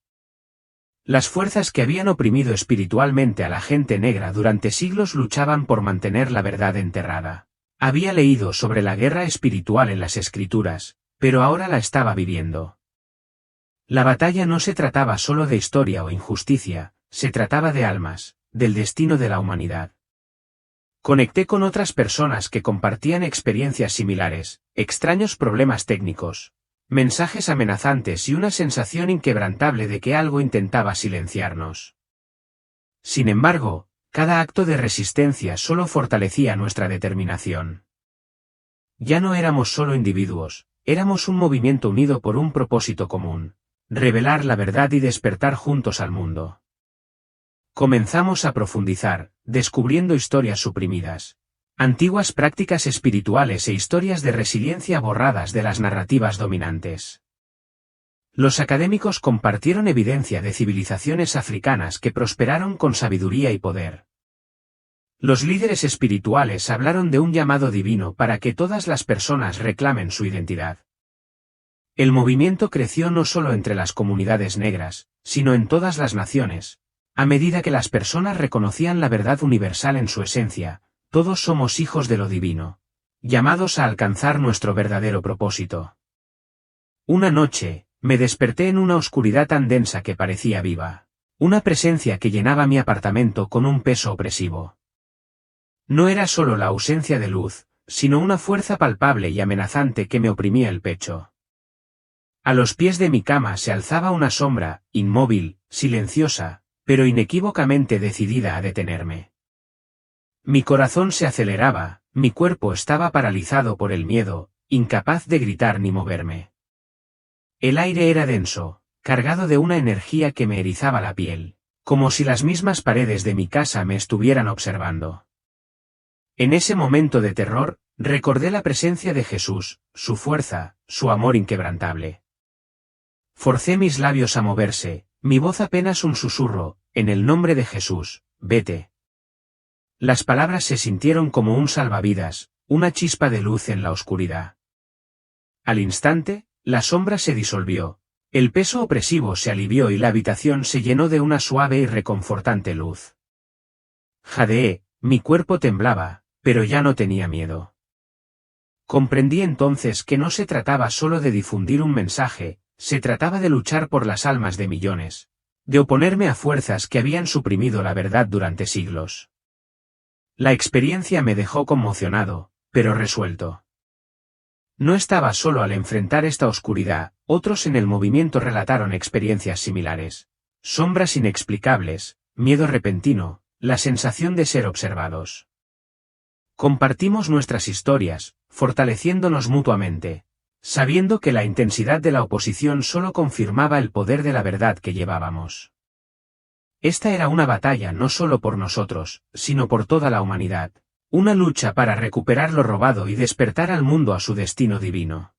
Las fuerzas que habían oprimido espiritualmente a la gente negra durante siglos luchaban por mantener la verdad enterrada. Había leído sobre la guerra espiritual en las escrituras, pero ahora la estaba viviendo. La batalla no se trataba solo de historia o injusticia, se trataba de almas, del destino de la humanidad. Conecté con otras personas que compartían experiencias similares, extraños problemas técnicos, mensajes amenazantes y una sensación inquebrantable de que algo intentaba silenciarnos. Sin embargo, cada acto de resistencia solo fortalecía nuestra determinación. Ya no éramos solo individuos, éramos un movimiento unido por un propósito común, revelar la verdad y despertar juntos al mundo. Comenzamos a profundizar, descubriendo historias suprimidas, antiguas prácticas espirituales e historias de resiliencia borradas de las narrativas dominantes. Los académicos compartieron evidencia de civilizaciones africanas que prosperaron con sabiduría y poder. Los líderes espirituales hablaron de un llamado divino para que todas las personas reclamen su identidad. El movimiento creció no solo entre las comunidades negras, sino en todas las naciones. A medida que las personas reconocían la verdad universal en su esencia, todos somos hijos de lo divino, llamados a alcanzar nuestro verdadero propósito. Una noche, me desperté en una oscuridad tan densa que parecía viva, una presencia que llenaba mi apartamento con un peso opresivo. No era solo la ausencia de luz, sino una fuerza palpable y amenazante que me oprimía el pecho. A los pies de mi cama se alzaba una sombra, inmóvil, silenciosa, pero inequívocamente decidida a detenerme. Mi corazón se aceleraba, mi cuerpo estaba paralizado por el miedo, incapaz de gritar ni moverme. El aire era denso, cargado de una energía que me erizaba la piel, como si las mismas paredes de mi casa me estuvieran observando. En ese momento de terror, Recordé la presencia de Jesús, su fuerza, su amor inquebrantable. Forcé mis labios a moverse, mi voz apenas un susurro, en el nombre de Jesús, vete. Las palabras se sintieron como un salvavidas, una chispa de luz en la oscuridad. Al instante, la sombra se disolvió, el peso opresivo se alivió y la habitación se llenó de una suave y reconfortante luz. Jadeé, mi cuerpo temblaba, pero ya no tenía miedo. Comprendí entonces que no se trataba solo de difundir un mensaje, se trataba de luchar por las almas de millones, de oponerme a fuerzas que habían suprimido la verdad durante siglos. La experiencia me dejó conmocionado, pero resuelto. No estaba solo al enfrentar esta oscuridad, otros en el movimiento relataron experiencias similares. Sombras inexplicables, miedo repentino, la sensación de ser observados. Compartimos nuestras historias, fortaleciéndonos mutuamente, sabiendo que la intensidad de la oposición solo confirmaba el poder de la verdad que llevábamos. Esta era una batalla no solo por nosotros, sino por toda la humanidad, una lucha para recuperar lo robado y despertar al mundo a su destino divino.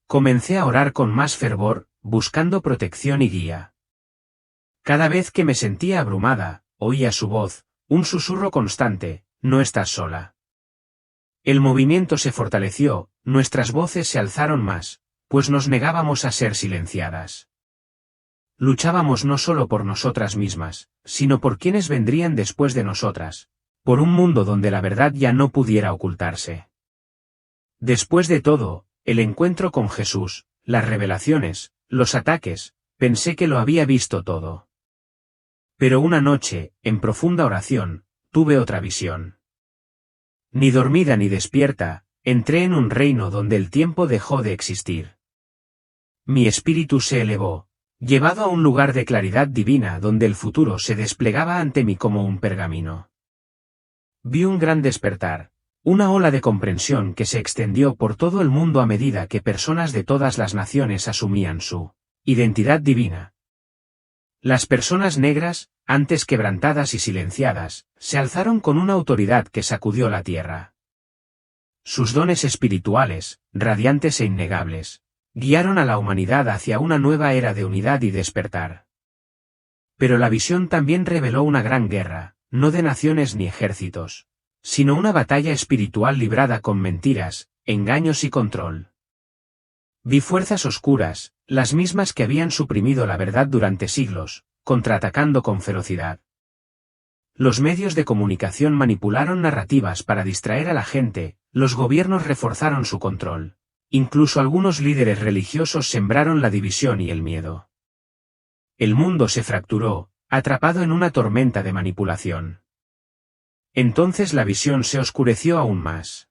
Comencé a orar con más fervor, buscando protección y guía. Cada vez que me sentía abrumada, oía su voz, un susurro constante, no estás sola. El movimiento se fortaleció, nuestras voces se alzaron más, pues nos negábamos a ser silenciadas. Luchábamos no solo por nosotras mismas, sino por quienes vendrían después de nosotras, por un mundo donde la verdad ya no pudiera ocultarse. Después de todo, el encuentro con Jesús, las revelaciones, los ataques, pensé que lo había visto todo. Pero una noche, en profunda oración, tuve otra visión. Ni dormida ni despierta, entré en un reino donde el tiempo dejó de existir. Mi espíritu se elevó, llevado a un lugar de claridad divina donde el futuro se desplegaba ante mí como un pergamino. Vi un gran despertar, una ola de comprensión que se extendió por todo el mundo a medida que personas de todas las naciones asumían su identidad divina. Las personas negras, antes quebrantadas y silenciadas, se alzaron con una autoridad que sacudió la tierra. Sus dones espirituales, radiantes e innegables, guiaron a la humanidad hacia una nueva era de unidad y despertar. Pero la visión también reveló una gran guerra, no de naciones ni ejércitos, sino una batalla espiritual librada con mentiras, engaños y control. Vi fuerzas oscuras, las mismas que habían suprimido la verdad durante siglos, contraatacando con ferocidad. Los medios de comunicación manipularon narrativas para distraer a la gente, los gobiernos reforzaron su control. Incluso algunos líderes religiosos sembraron la división y el miedo. El mundo se fracturó, atrapado en una tormenta de manipulación. Entonces la visión se oscureció aún más.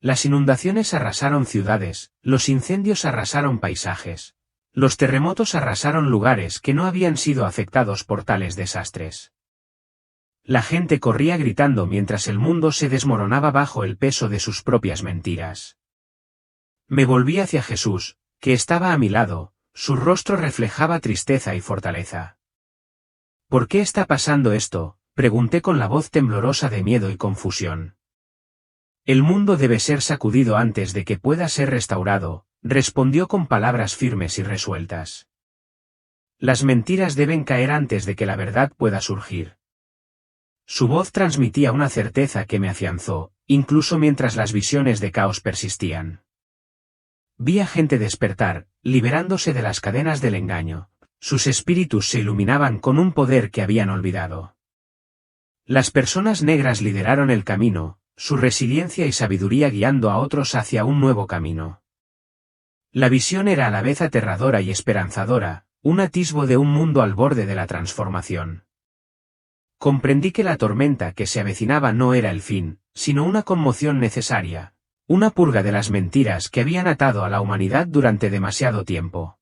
Las inundaciones arrasaron ciudades, los incendios arrasaron paisajes. Los terremotos arrasaron lugares que no habían sido afectados por tales desastres. La gente corría gritando mientras el mundo se desmoronaba bajo el peso de sus propias mentiras. Me volví hacia Jesús, que estaba a mi lado, su rostro reflejaba tristeza y fortaleza. ¿Por qué está pasando esto?, pregunté con la voz temblorosa de miedo y confusión. El mundo debe ser sacudido antes de que pueda ser restaurado, respondió con palabras firmes y resueltas. Las mentiras deben caer antes de que la verdad pueda surgir. Su voz transmitía una certeza que me afianzó, incluso mientras las visiones de caos persistían. Vi a gente despertar, liberándose de las cadenas del engaño. Sus espíritus se iluminaban con un poder que habían olvidado. Las personas negras lideraron el camino, su resiliencia y sabiduría guiando a otros hacia un nuevo camino. La visión era a la vez aterradora y esperanzadora, un atisbo de un mundo al borde de la transformación. Comprendí que la tormenta que se avecinaba no era el fin, sino una conmoción necesaria, una purga de las mentiras que habían atado a la humanidad durante demasiado tiempo.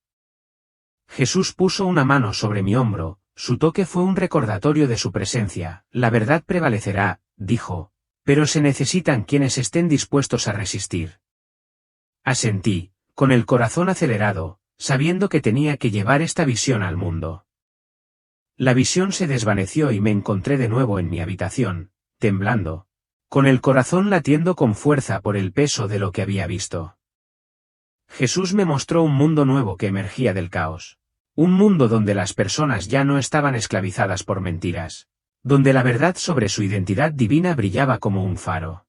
Jesús puso una mano sobre mi hombro, su toque fue un recordatorio de su presencia. La verdad prevalecerá, dijo, pero se necesitan quienes estén dispuestos a resistir. Asentí, con el corazón acelerado, sabiendo que tenía que llevar esta visión al mundo. La visión se desvaneció y me encontré de nuevo en mi habitación, temblando, con el corazón latiendo con fuerza por el peso de lo que había visto. Jesús me mostró un mundo nuevo que emergía del caos. Un mundo donde las personas ya no estaban esclavizadas por mentiras, donde la verdad sobre su identidad divina brillaba como un faro.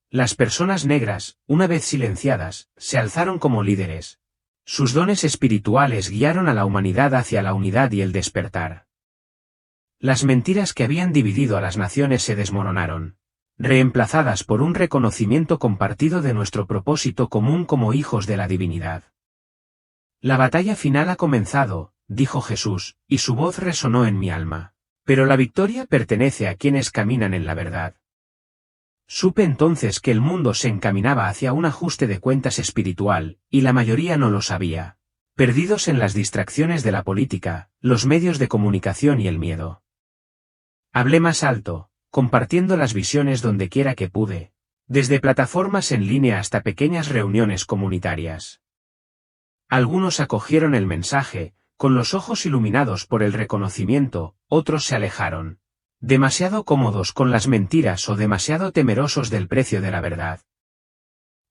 Las personas negras, una vez silenciadas, se alzaron como líderes. Sus dones espirituales guiaron a la humanidad hacia la unidad y el despertar. Las mentiras que habían dividido a las naciones se desmoronaron, reemplazadas por un reconocimiento compartido de nuestro propósito común como hijos de la divinidad. La batalla final ha comenzado, dijo Jesús, y su voz resonó en mi alma. Pero la victoria pertenece a quienes caminan en la verdad. Supe entonces que el mundo se encaminaba hacia un ajuste de cuentas espiritual, y la mayoría no lo sabía, perdidos en las distracciones de la política, los medios de comunicación y el miedo. Hablé más alto, compartiendo las visiones donde quiera que pude, desde plataformas en línea hasta pequeñas reuniones comunitarias. Algunos acogieron el mensaje, con los ojos iluminados por el reconocimiento, otros se alejaron, demasiado cómodos con las mentiras o demasiado temerosos del precio de la verdad.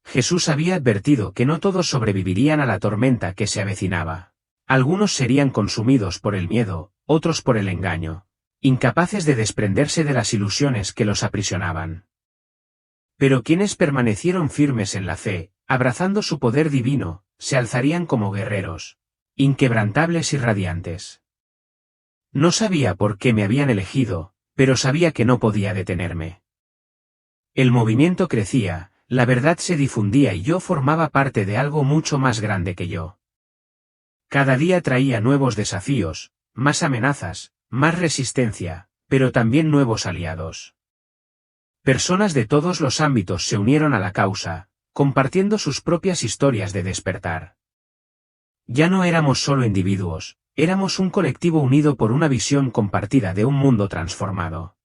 Jesús había advertido que no todos sobrevivirían a la tormenta que se avecinaba. Algunos serían consumidos por el miedo, otros por el engaño, incapaces de desprenderse de las ilusiones que los aprisionaban. Pero quienes permanecieron firmes en la fe, abrazando su poder divino, se alzarían como guerreros, inquebrantables y radiantes. No sabía por qué me habían elegido, pero sabía que no podía detenerme. El movimiento crecía, la verdad se difundía y yo formaba parte de algo mucho más grande que yo. Cada día traía nuevos desafíos, más amenazas, más resistencia, pero también nuevos aliados. Personas de todos los ámbitos se unieron a la causa, compartiendo sus propias historias de despertar. Ya no éramos solo individuos, éramos un colectivo unido por una visión compartida de un mundo transformado.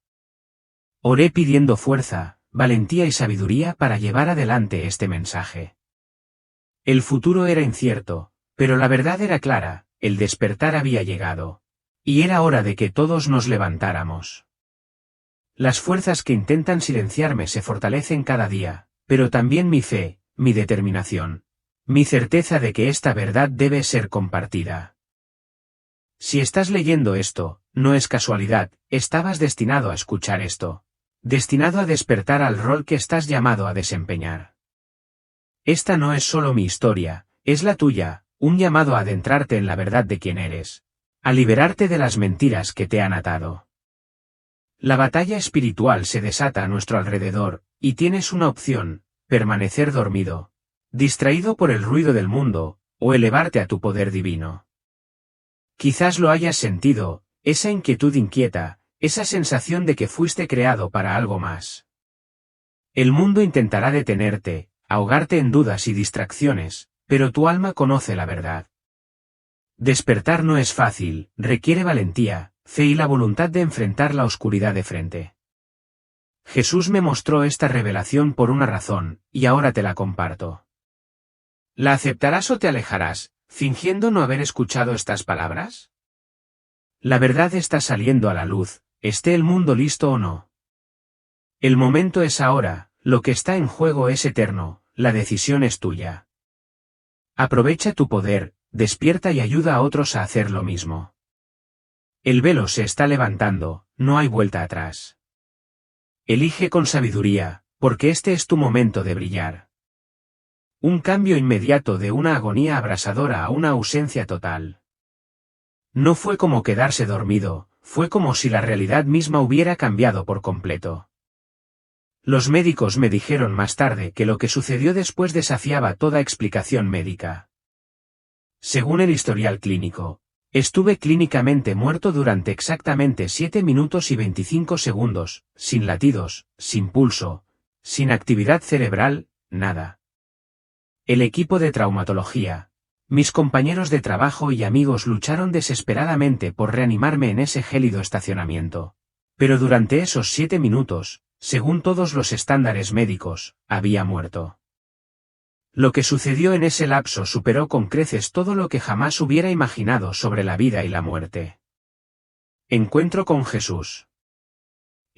Oré pidiendo fuerza, valentía y sabiduría para llevar adelante este mensaje. El futuro era incierto, pero la verdad era clara, el despertar había llegado. Y era hora de que todos nos levantáramos. Las fuerzas que intentan silenciarme se fortalecen cada día, pero también mi fe, mi determinación. Mi certeza de que esta verdad debe ser compartida. Si estás leyendo esto, no es casualidad, estabas destinado a escuchar esto. Destinado a despertar al rol que estás llamado a desempeñar. Esta no es solo mi historia, es la tuya, un llamado a adentrarte en la verdad de quién eres. A liberarte de las mentiras que te han atado. La batalla espiritual se desata a nuestro alrededor, y tienes una opción: permanecer dormido, distraído por el ruido del mundo, o elevarte a tu poder divino. Quizás lo hayas sentido, esa inquietud inquieta, esa sensación de que fuiste creado para algo más. El mundo intentará detenerte, ahogarte en dudas y distracciones, pero tu alma conoce la verdad. Despertar no es fácil, requiere valentía, fe y la voluntad de enfrentar la oscuridad de frente. Jesús me mostró esta revelación por una razón, y ahora te la comparto. ¿La aceptarás o te alejarás, fingiendo no haber escuchado estas palabras? La verdad está saliendo a la luz, esté el mundo listo o no. El momento es ahora, lo que está en juego es eterno, la decisión es tuya. Aprovecha tu poder, despierta y ayuda a otros a hacer lo mismo. El velo se está levantando, no hay vuelta atrás. Elige con sabiduría, porque este es tu momento de brillar. Un cambio inmediato de una agonía abrasadora a una ausencia total. No fue como quedarse dormido, fue como si la realidad misma hubiera cambiado por completo. Los médicos me dijeron más tarde que lo que sucedió después desafiaba toda explicación médica. Según el historial clínico, estuve clínicamente muerto durante exactamente 7 minutos y 25 segundos, sin latidos, sin pulso, sin actividad cerebral, nada. El equipo de traumatología, mis compañeros de trabajo y amigos lucharon desesperadamente por reanimarme en ese gélido estacionamiento. Pero durante esos 7 minutos, según todos los estándares médicos, había muerto. Lo que sucedió en ese lapso superó con creces todo lo que jamás hubiera imaginado sobre la vida y la muerte. Encuentro con Jesús.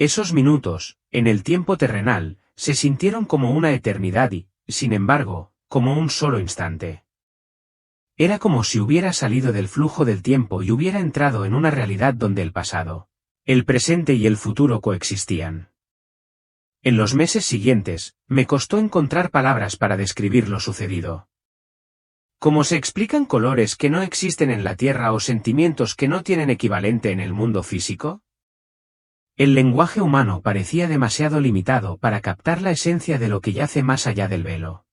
Esos minutos, en el tiempo terrenal, se sintieron como una eternidad y, sin embargo, como un solo instante. Era como si hubiera salido del flujo del tiempo y hubiera entrado en una realidad donde el pasado, el presente y el futuro coexistían. En los meses siguientes, me costó encontrar palabras para describir lo sucedido. ¿Cómo se explican colores que no existen en la Tierra o sentimientos que no tienen equivalente en el mundo físico? El lenguaje humano parecía demasiado limitado para captar la esencia de lo que yace más allá del velo.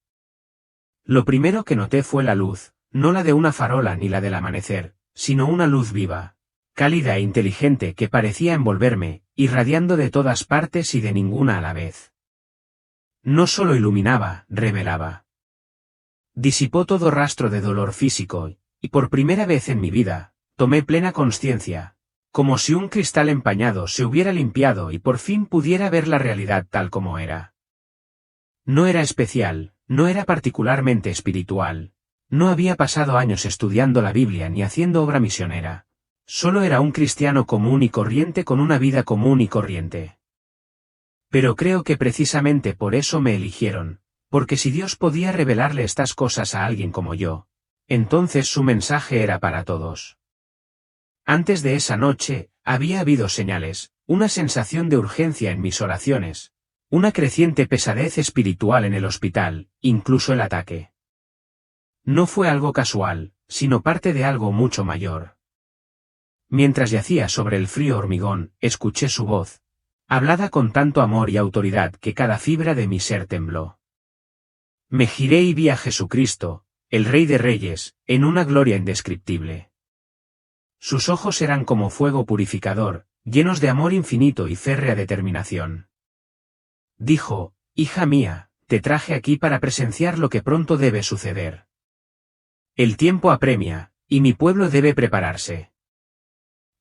Lo primero que noté fue la luz, no la de una farola ni la del amanecer, sino una luz viva, cálida e inteligente que parecía envolverme, irradiando de todas partes y de ninguna a la vez. No solo iluminaba, revelaba. Disipó todo rastro de dolor físico, y por primera vez en mi vida, tomé plena conciencia, como si un cristal empañado se hubiera limpiado y por fin pudiera ver la realidad tal como era. No era especial, no era particularmente espiritual, no había pasado años estudiando la Biblia ni haciendo obra misionera. Solo era un cristiano común y corriente con una vida común y corriente. Pero creo que precisamente por eso me eligieron, porque si Dios podía revelarle estas cosas a alguien como yo, entonces su mensaje era para todos. Antes de esa noche, había habido señales, una sensación de urgencia en mis oraciones, una creciente pesadez espiritual en el hospital, incluso el ataque. No fue algo casual, sino parte de algo mucho mayor. Mientras yacía sobre el frío hormigón, escuché su voz, hablada con tanto amor y autoridad que cada fibra de mi ser tembló. Me giré y vi a Jesucristo, el Rey de Reyes, en una gloria indescriptible. Sus ojos eran como fuego purificador, llenos de amor infinito y férrea determinación. Dijo, hija mía, te traje aquí para presenciar lo que pronto debe suceder. El tiempo apremia, y mi pueblo debe prepararse.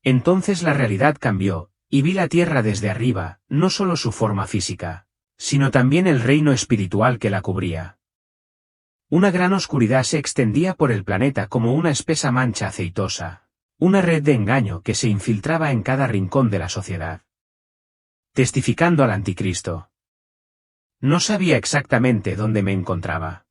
Entonces la realidad cambió, y vi la tierra desde arriba, no solo su forma física, sino también el reino espiritual que la cubría. Una gran oscuridad se extendía por el planeta como una espesa mancha aceitosa, una red de engaño que se infiltraba en cada rincón de la sociedad, testificando al anticristo. No sabía exactamente dónde me encontraba.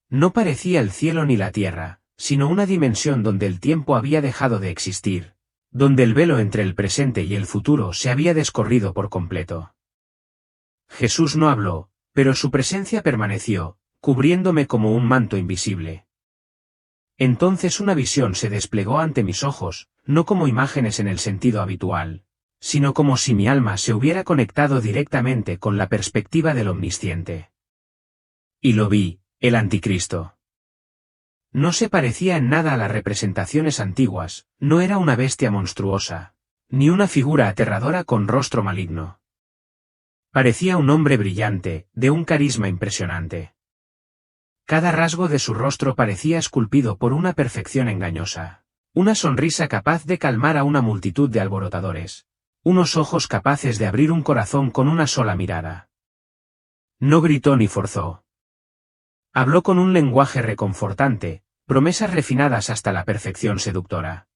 No parecía el cielo ni la tierra, sino una dimensión donde el tiempo había dejado de existir, donde el velo entre el presente y el futuro se había descorrido por completo. Jesús no habló, pero su presencia permaneció, cubriéndome como un manto invisible. Entonces una visión se desplegó ante mis ojos, no como imágenes en el sentido habitual, sino como si mi alma se hubiera conectado directamente con la perspectiva del Omnisciente. Y lo vi, el Anticristo. No se parecía en nada a las representaciones antiguas, no era una bestia monstruosa, ni una figura aterradora con rostro maligno. Parecía un hombre brillante, de un carisma impresionante. Cada rasgo de su rostro parecía esculpido por una perfección engañosa, una sonrisa capaz de calmar a una multitud de alborotadores, unos ojos capaces de abrir un corazón con una sola mirada. No gritó ni forzó. Habló con un lenguaje reconfortante, promesas refinadas hasta la perfección seductora.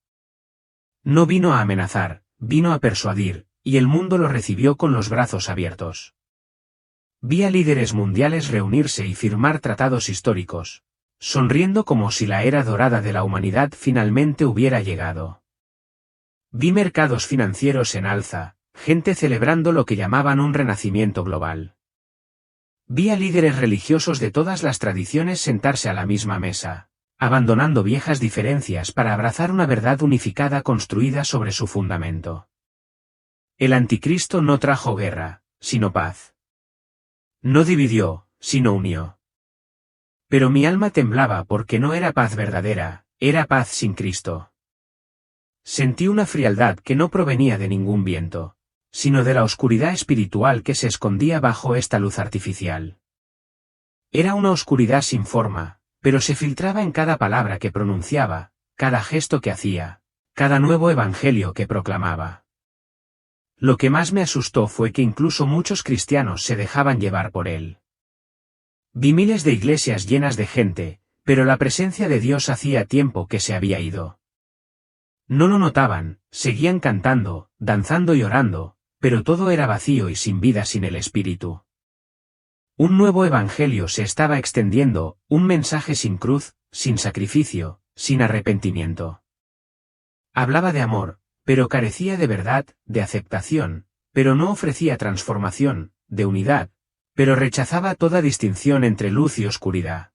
No vino a amenazar, vino a persuadir, y el mundo lo recibió con los brazos abiertos. Vi a líderes mundiales reunirse y firmar tratados históricos, sonriendo como si la era dorada de la humanidad finalmente hubiera llegado. Vi mercados financieros en alza, gente celebrando lo que llamaban un renacimiento global. Vi a líderes religiosos de todas las tradiciones sentarse a la misma mesa, abandonando viejas diferencias para abrazar una verdad unificada construida sobre su fundamento. El Anticristo no trajo guerra, sino paz. No dividió, sino unió. Pero mi alma temblaba porque no era paz verdadera, era paz sin Cristo. Sentí una frialdad que no provenía de ningún viento, sino de la oscuridad espiritual que se escondía bajo esta luz artificial. Era una oscuridad sin forma, pero se filtraba en cada palabra que pronunciaba, cada gesto que hacía, cada nuevo evangelio que proclamaba. Lo que más me asustó fue que incluso muchos cristianos se dejaban llevar por él. Vi miles de iglesias llenas de gente, pero la presencia de Dios hacía tiempo que se había ido. No lo notaban, seguían cantando, danzando y orando, pero todo era vacío y sin vida sin el Espíritu. Un nuevo evangelio se estaba extendiendo, un mensaje sin cruz, sin sacrificio, sin arrepentimiento. Hablaba de amor, pero carecía de verdad, de aceptación, pero no ofrecía transformación, de unidad, pero rechazaba toda distinción entre luz y oscuridad.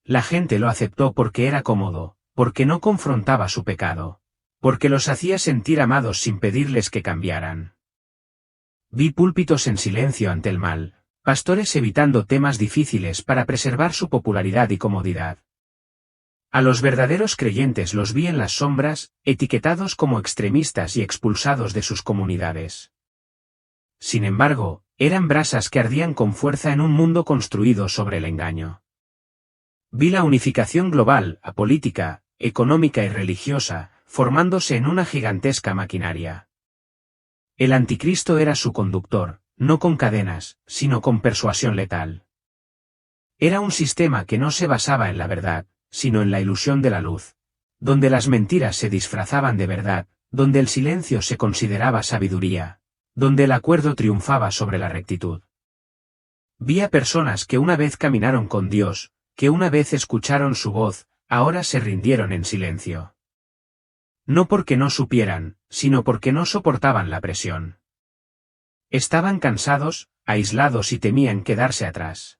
La gente lo aceptó porque era cómodo, porque no confrontaba su pecado, porque los hacía sentir amados sin pedirles que cambiaran. Vi púlpitos en silencio ante el mal, pastores evitando temas difíciles para preservar su popularidad y comodidad. A los verdaderos creyentes los vi en las sombras, etiquetados como extremistas y expulsados de sus comunidades. Sin embargo, eran brasas que ardían con fuerza en un mundo construido sobre el engaño. Vi la unificación global, apolítica, económica y religiosa, formándose en una gigantesca maquinaria. El anticristo era su conductor, no con cadenas, sino con persuasión letal. Era un sistema que no se basaba en la verdad, sino en la ilusión de la luz, donde las mentiras se disfrazaban de verdad, donde el silencio se consideraba sabiduría, donde el acuerdo triunfaba sobre la rectitud. Vi a personas que una vez caminaron con Dios, que una vez escucharon su voz, ahora se rindieron en silencio. No porque no supieran, sino porque no soportaban la presión. Estaban cansados, aislados y temían quedarse atrás.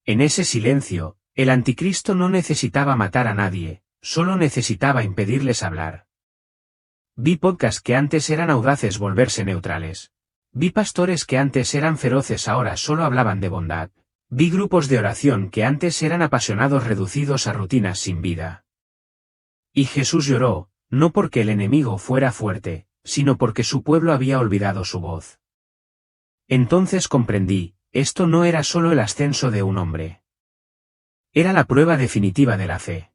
En ese silencio, el anticristo no necesitaba matar a nadie, solo necesitaba impedirles hablar. Vi podcasts que antes eran audaces volverse neutrales. Vi pastores que antes eran feroces ahora solo hablaban de bondad. Vi grupos de oración que antes eran apasionados reducidos a rutinas sin vida. Y Jesús lloró, no porque el enemigo fuera fuerte, sino porque su pueblo había olvidado su voz. Entonces comprendí, esto no era solo el ascenso de un hombre. Era la prueba definitiva de la fe.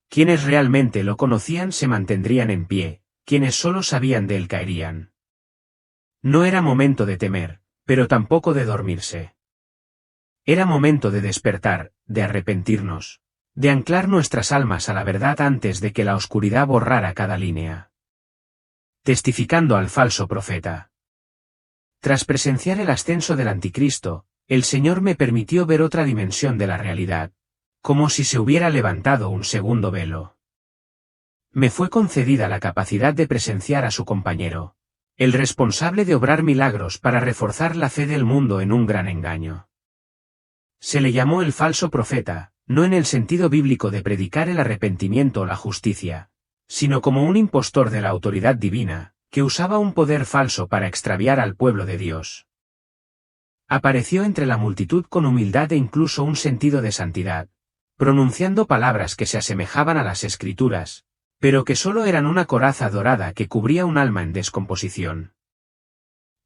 Quienes realmente lo conocían se mantendrían en pie, quienes solo sabían de él caerían. No era momento de temer, pero tampoco de dormirse. Era momento de despertar, de arrepentirnos, de anclar nuestras almas a la verdad antes de que la oscuridad borrara cada línea. Testificando al falso profeta. Tras presenciar el ascenso del anticristo, el Señor me permitió ver otra dimensión de la realidad, como si se hubiera levantado un segundo velo. Me fue concedida la capacidad de presenciar a su compañero, el responsable de obrar milagros para reforzar la fe del mundo en un gran engaño. Se le llamó el falso profeta, no en el sentido bíblico de predicar el arrepentimiento o la justicia, sino como un impostor de la autoridad divina, que usaba un poder falso para extraviar al pueblo de Dios. Apareció entre la multitud con humildad e incluso un sentido de santidad, pronunciando palabras que se asemejaban a las Escrituras, pero que solo eran una coraza dorada que cubría un alma en descomposición.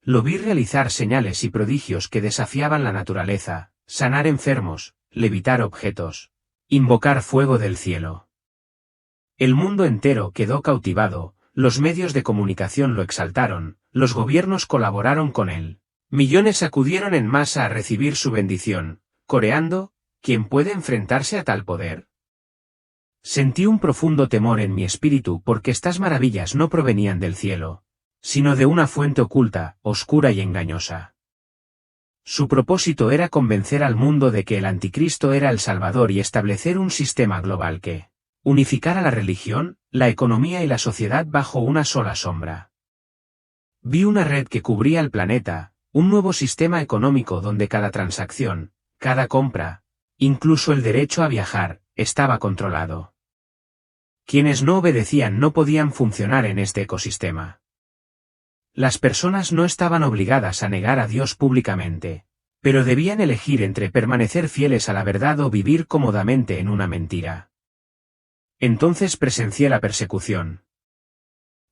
Lo vi realizar señales y prodigios que desafiaban la naturaleza, sanar enfermos, levitar objetos, invocar fuego del cielo. El mundo entero quedó cautivado, los medios de comunicación lo exaltaron, los gobiernos colaboraron con él. Millones acudieron en masa a recibir su bendición, coreando, ¿quién puede enfrentarse a tal poder? Sentí un profundo temor en mi espíritu porque estas maravillas no provenían del cielo, sino de una fuente oculta, oscura y engañosa. Su propósito era convencer al mundo de que el anticristo era el Salvador y establecer un sistema global que unificara la religión, la economía y la sociedad bajo una sola sombra. Vi una red que cubría el planeta, un nuevo sistema económico donde cada transacción, cada compra, incluso el derecho a viajar, estaba controlado. Quienes no obedecían no podían funcionar en este ecosistema. Las personas no estaban obligadas a negar a Dios públicamente, pero debían elegir entre permanecer fieles a la verdad o vivir cómodamente en una mentira. Entonces presencié la persecución.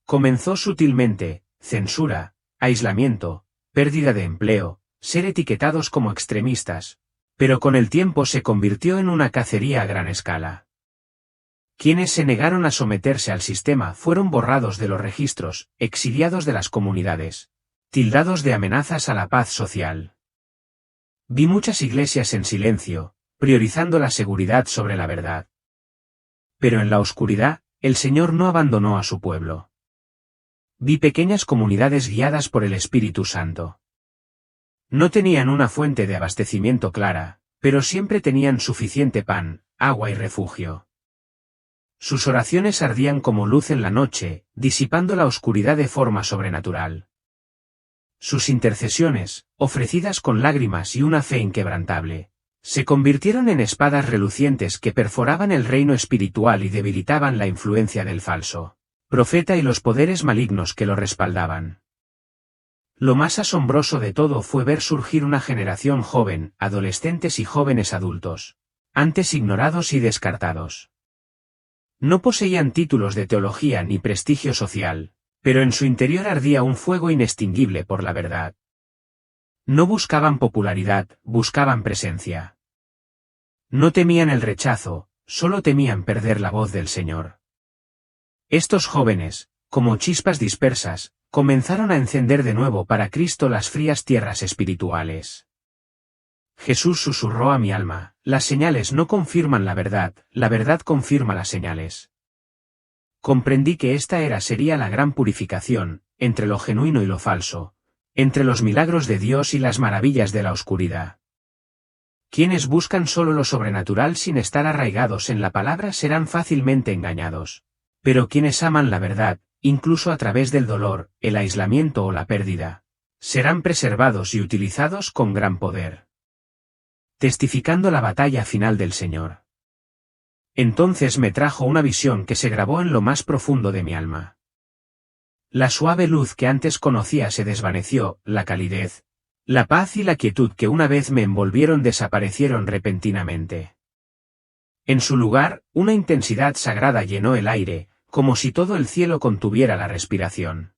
Comenzó sutilmente, censura, aislamiento, pérdida de empleo, ser etiquetados como extremistas, pero con el tiempo se convirtió en una cacería a gran escala. Quienes se negaron a someterse al sistema fueron borrados de los registros, exiliados de las comunidades, tildados de amenazas a la paz social. Vi muchas iglesias en silencio, priorizando la seguridad sobre la verdad. Pero en la oscuridad, el Señor no abandonó a su pueblo. Vi pequeñas comunidades guiadas por el Espíritu Santo. No tenían una fuente de abastecimiento clara, pero siempre tenían suficiente pan, agua y refugio. Sus oraciones ardían como luz en la noche, disipando la oscuridad de forma sobrenatural. Sus intercesiones, ofrecidas con lágrimas y una fe inquebrantable, se convirtieron en espadas relucientes que perforaban el reino espiritual y debilitaban la influencia del falso profeta y los poderes malignos que lo respaldaban. Lo más asombroso de todo fue ver surgir una generación joven, adolescentes y jóvenes adultos, antes ignorados y descartados. No poseían títulos de teología ni prestigio social, pero en su interior ardía un fuego inextinguible por la verdad. No buscaban popularidad, buscaban presencia. No temían el rechazo, solo temían perder la voz del Señor. Estos jóvenes, como chispas dispersas, comenzaron a encender de nuevo para Cristo las frías tierras espirituales. Jesús susurró a mi alma, las señales no confirman la verdad confirma las señales. Comprendí que sería la gran purificación, entre lo genuino y lo falso, entre los milagros de Dios y las maravillas de la oscuridad. Quienes buscan solo lo sobrenatural sin estar arraigados en la palabra serán fácilmente engañados. Pero quienes aman la verdad, incluso a través del dolor, el aislamiento o la pérdida, serán preservados y utilizados con gran poder. Testificando la batalla final del Señor. Entonces me trajo una visión que se grabó en lo más profundo de mi alma. La suave luz que antes conocía se desvaneció, la calidez, la paz y la quietud que una vez me envolvieron desaparecieron repentinamente. En su lugar, una intensidad sagrada llenó el aire, como si todo el cielo contuviera la respiración.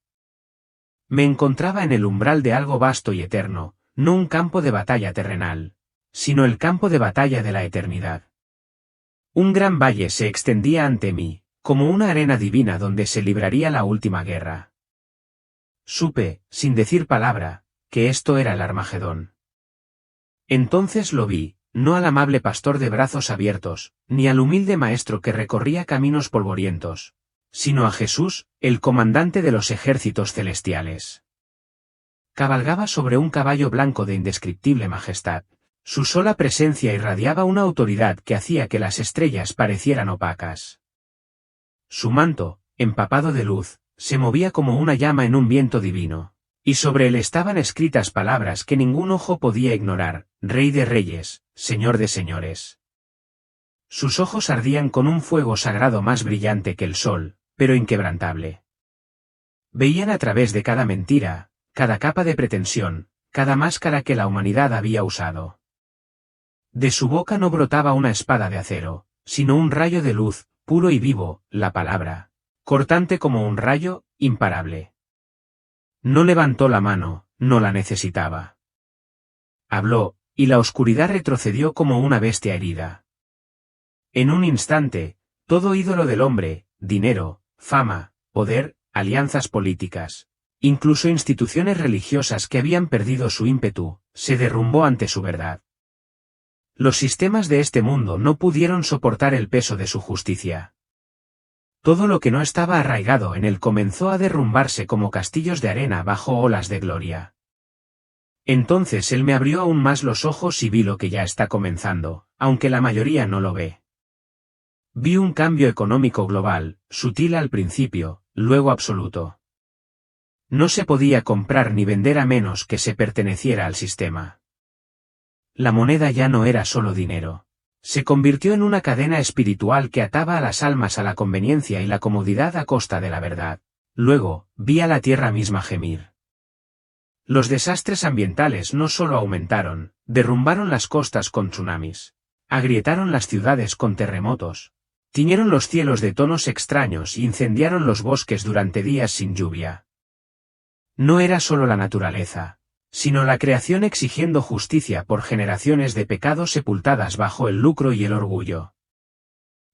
Me encontraba en el umbral de algo vasto y eterno, no un campo de batalla terrenal, sino el campo de batalla de la eternidad. Un gran valle se extendía ante mí, como una arena divina donde se libraría la última guerra. Supe, sin decir palabra, que esto era el Armagedón. Entonces lo vi, no al amable pastor de brazos abiertos, ni al humilde maestro que recorría caminos polvorientos, sino a Jesús, el comandante de los ejércitos celestiales. Cabalgaba sobre un caballo blanco de indescriptible majestad. Su sola presencia irradiaba una autoridad que hacía que las estrellas parecieran opacas. Su manto, empapado de luz, se movía como una llama en un viento divino, y sobre él estaban escritas palabras que ningún ojo podía ignorar: Rey de Reyes, Señor de Señores. Sus ojos ardían con un fuego sagrado más brillante que el sol, pero inquebrantable. Veían a través de cada mentira, cada capa de pretensión, cada máscara que la humanidad había usado. De su boca no brotaba una espada de acero, sino un rayo de luz, puro y vivo, la palabra, cortante como un rayo, imparable. No levantó la mano, no la necesitaba. Habló, y la oscuridad retrocedió como una bestia herida. En un instante, todo ídolo del hombre, dinero, fama, poder, alianzas políticas, incluso instituciones religiosas que habían perdido su ímpetu, se derrumbó ante su verdad. Los sistemas de este mundo no pudieron soportar el peso de su justicia. Todo lo que no estaba arraigado en él comenzó a derrumbarse como castillos de arena bajo olas de gloria. Entonces él me abrió aún más los ojos y vi lo que ya está comenzando, aunque la mayoría no lo ve. Vi un cambio económico global, sutil al principio, luego absoluto. No se podía comprar ni vender a menos que se perteneciera al sistema. La moneda ya no era solo dinero. Se convirtió en una cadena espiritual que ataba a las almas a la conveniencia y la comodidad a costa de la verdad. Luego, vi a la tierra misma gemir. Los desastres ambientales no solo aumentaron, derrumbaron las costas con tsunamis, agrietaron las ciudades con terremotos, tiñeron los cielos de tonos extraños y incendiaron los bosques durante días sin lluvia. No era solo la naturaleza, sino la creación exigiendo justicia por generaciones de pecados sepultadas bajo el lucro y el orgullo.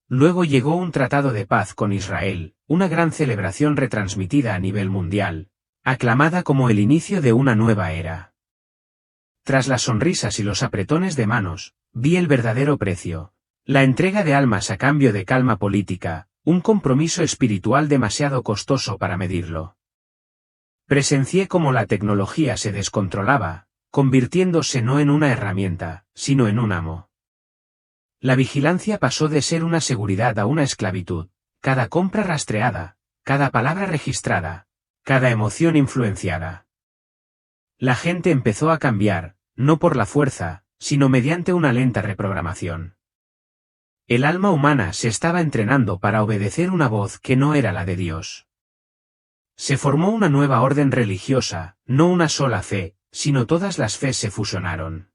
Luego llegó un tratado de paz con Israel, una gran celebración retransmitida a nivel mundial, aclamada como el inicio de una nueva era. Tras las sonrisas y los apretones de manos, vi el verdadero precio, la entrega de almas a cambio de calma política, un compromiso espiritual demasiado costoso para medirlo. Presencié cómo la tecnología se descontrolaba, convirtiéndose no en una herramienta, sino en un amo. La vigilancia pasó de ser una seguridad a una esclavitud, cada compra rastreada, cada palabra registrada, cada emoción influenciada. La gente empezó a cambiar, no por la fuerza, sino mediante una lenta reprogramación. El alma humana se estaba entrenando para obedecer una voz que no era la de Dios. Se formó una nueva orden religiosa, no una sola fe, sino todas las fes se fusionaron.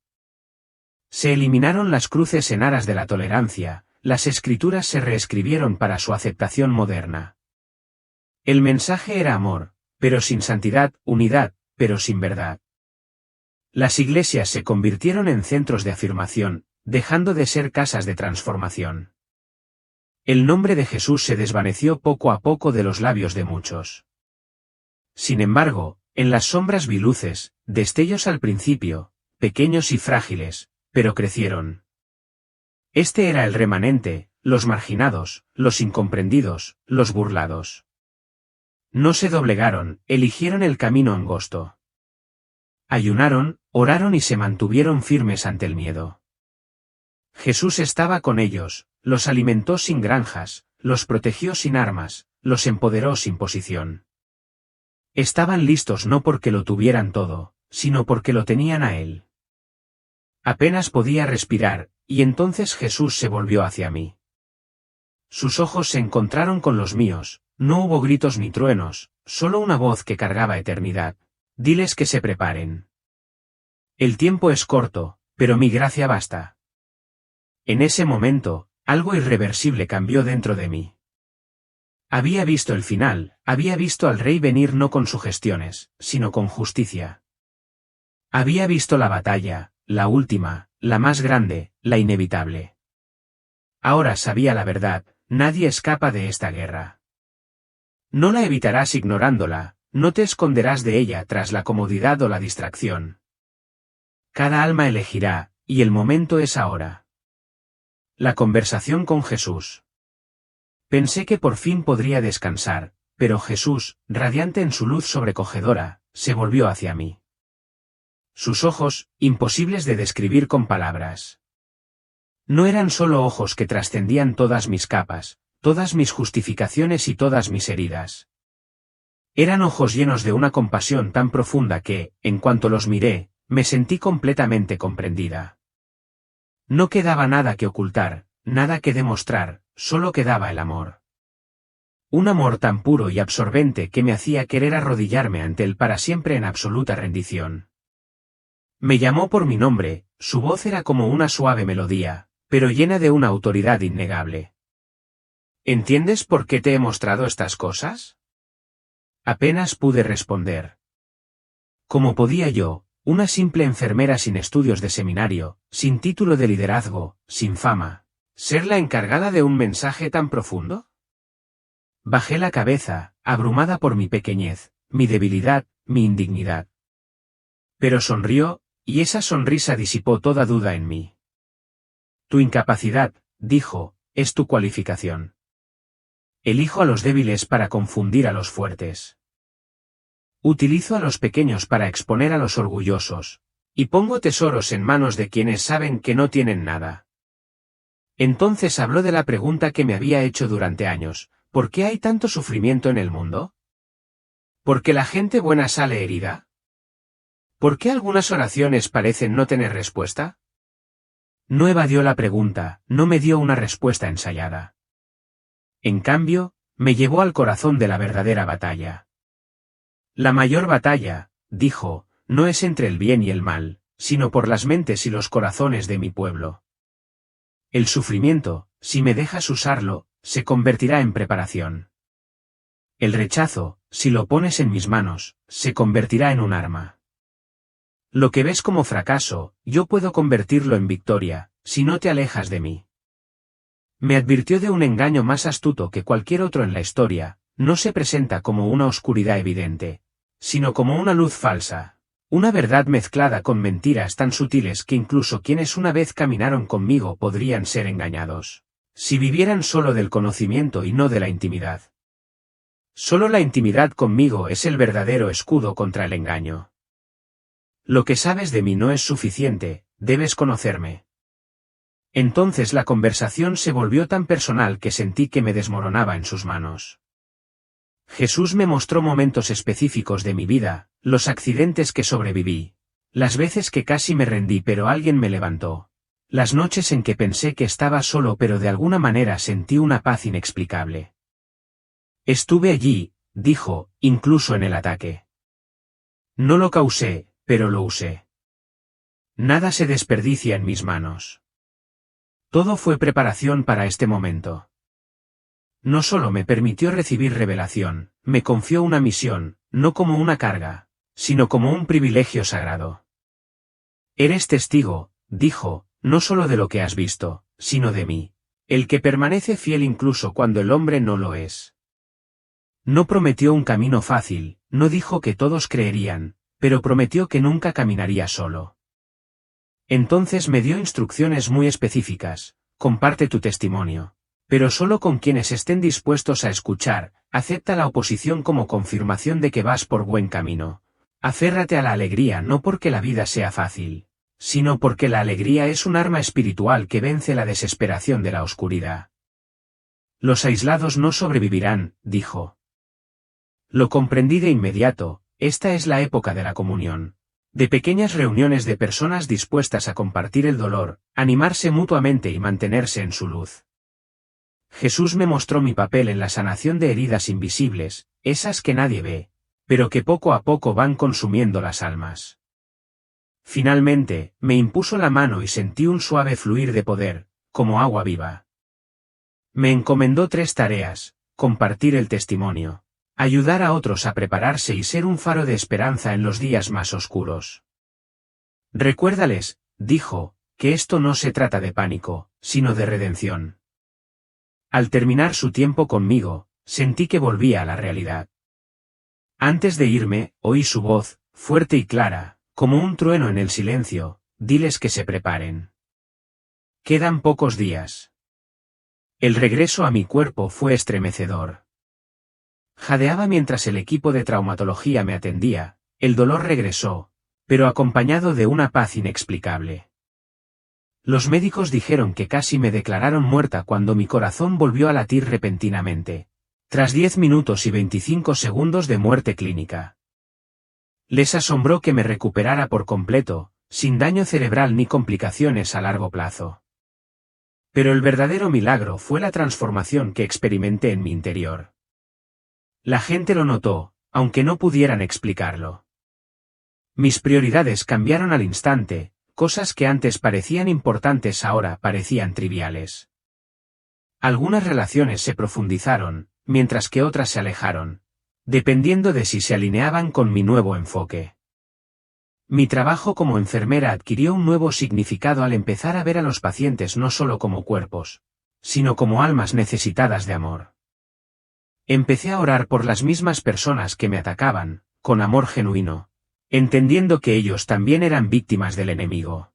Se eliminaron las cruces en aras de la tolerancia, las escrituras se reescribieron para su aceptación moderna. El mensaje era amor, pero sin santidad, unidad, pero sin verdad. Las iglesias se convirtieron en centros de afirmación, dejando de ser casas de transformación. El nombre de Jesús se desvaneció poco a poco de los labios de muchos. Sin embargo, en las sombras vi luces, destellos al principio, pequeños y frágiles, pero crecieron. Este era el remanente, los marginados, los incomprendidos, los burlados. No se doblegaron, eligieron el camino angosto. Ayunaron, oraron y se mantuvieron firmes ante el miedo. Jesús estaba con ellos, los alimentó sin granjas, los protegió sin armas, los empoderó sin posición. Estaban listos no porque lo tuvieran todo, sino porque lo tenían a Él. Apenas podía respirar, y entonces Jesús se volvió hacia mí. Sus ojos se encontraron con los míos, no hubo gritos ni truenos, solo una voz que cargaba eternidad. Diles que se preparen. El tiempo es corto, pero mi gracia basta. En ese momento, algo irreversible cambió dentro de mí. Había visto el final, había visto al rey venir no con sugestiones, sino con justicia. Había visto la batalla, la última, la más grande, la inevitable. Ahora sabía la verdad, nadie escapa de esta guerra. No la evitarás ignorándola, no te esconderás de ella tras la comodidad o la distracción. Cada alma elegirá, y el momento es ahora. La conversación con Jesús. Pensé que por fin podría descansar, pero Jesús, radiante en su luz sobrecogedora, se volvió hacia mí. Sus ojos, imposibles de describir con palabras. No eran solo ojos que trascendían todas mis capas, todas mis justificaciones y todas mis heridas. Eran ojos llenos de una compasión tan profunda que, en cuanto los miré, me sentí completamente comprendida. No quedaba nada que ocultar, nada que demostrar, solo quedaba el amor. Un amor tan puro y absorbente que me hacía querer arrodillarme ante él para siempre en absoluta rendición. Me llamó por mi nombre, su voz era como una suave melodía, pero llena de una autoridad innegable. ¿Entiendes por qué te he mostrado estas cosas? Apenas pude responder. ¿Cómo podía yo, una simple enfermera sin estudios de seminario, sin título de liderazgo, sin fama, ser la encargada de un mensaje tan profundo? Bajé la cabeza, abrumada por mi pequeñez, mi debilidad, mi indignidad. Pero sonrió, y esa sonrisa disipó toda duda en mí. Tu incapacidad, dijo, es tu cualificación. Elijo a los débiles para confundir a los fuertes. Utilizo a los pequeños para exponer a los orgullosos, y pongo tesoros en manos de quienes saben que no tienen nada. Entonces habló de la pregunta que me había hecho durante años, ¿por qué hay tanto sufrimiento en el mundo? ¿Por qué la gente buena sale herida? ¿Por qué algunas oraciones parecen no tener respuesta? No evadió la pregunta, no me dio una respuesta ensayada. En cambio, me llevó al corazón de la verdadera batalla. La mayor batalla, dijo, no es entre el bien y el mal, sino por las mentes y los corazones de mi pueblo. El sufrimiento, si me dejas usarlo, se convertirá en preparación. El rechazo, si lo pones en mis manos, se convertirá en un arma. Lo que ves como fracaso, yo puedo convertirlo en victoria, si no te alejas de mí. Me advirtió de un engaño más astuto que cualquier otro en la historia, no se presenta como una oscuridad evidente, sino como una luz falsa, una verdad mezclada con mentiras tan sutiles que incluso quienes una vez caminaron conmigo podrían ser engañados, si vivieran solo del conocimiento y no de la intimidad. Solo la intimidad conmigo es el verdadero escudo contra el engaño. Lo que sabes de mí no es suficiente, debes conocerme. Entonces la conversación se volvió tan personal que sentí que me desmoronaba en sus manos. Jesús me mostró momentos específicos de mi vida, los accidentes que sobreviví, las veces que casi me rendí pero alguien me levantó, las noches en que pensé que estaba solo pero de alguna manera sentí una paz inexplicable. Estuve allí, dijo, incluso en el ataque. No lo causé, pero lo usé. Nada se desperdicia en mis manos. Todo fue preparación para este momento. No solo me permitió recibir revelación, me confió una misión, no como una carga, sino como un privilegio sagrado. Eres testigo, dijo, no solo de lo que has visto, sino de mí, el que permanece fiel incluso cuando el hombre no lo es. No prometió un camino fácil, no dijo que todos creerían, pero prometió que nunca caminaría solo. Entonces me dio instrucciones muy específicas, comparte tu testimonio, pero solo con quienes estén dispuestos a escuchar, acepta la oposición como confirmación de que vas por buen camino. Aférrate a la alegría no porque la vida sea fácil, sino porque la alegría es un arma espiritual que vence la desesperación de la oscuridad. Los aislados no sobrevivirán, dijo. Lo comprendí de inmediato, esta es la época de la comunión. De pequeñas reuniones de personas dispuestas a compartir el dolor, animarse mutuamente y mantenerse en su luz. Jesús me mostró mi papel en la sanación de heridas invisibles, esas que nadie ve, pero que poco a poco van consumiendo las almas. Finalmente, me impuso la mano y sentí un suave fluir de poder, como agua viva. Me encomendó 3 tareas: compartir el testimonio, ayudar a otros a prepararse y ser un faro de esperanza en los días más oscuros. Recuérdales, dijo, que esto no se trata de pánico, sino de redención. Al terminar su tiempo conmigo, sentí que volvía a la realidad. Antes de irme, oí su voz, fuerte y clara, como un trueno en el silencio: diles que se preparen. Quedan pocos días. El regreso a mi cuerpo fue estremecedor. Jadeaba mientras el equipo de traumatología me atendía, el dolor regresó, pero acompañado de una paz inexplicable. Los médicos dijeron que casi me declararon muerta cuando mi corazón volvió a latir repentinamente, tras 10 minutos y 25 segundos de muerte clínica. Les asombró que me recuperara por completo, sin daño cerebral ni complicaciones a largo plazo. Pero el verdadero milagro fue la transformación que experimenté en mi interior. La gente lo notó, aunque no pudieran explicarlo. Mis prioridades cambiaron al instante, cosas que antes parecían importantes ahora parecían triviales. Algunas relaciones se profundizaron, mientras que otras se alejaron, dependiendo de si se alineaban con mi nuevo enfoque. Mi trabajo como enfermera adquirió un nuevo significado al empezar a ver a los pacientes no solo como cuerpos, sino como almas necesitadas de amor. Empecé a orar por las mismas personas que me atacaban, con amor genuino, entendiendo que ellos también eran víctimas del enemigo.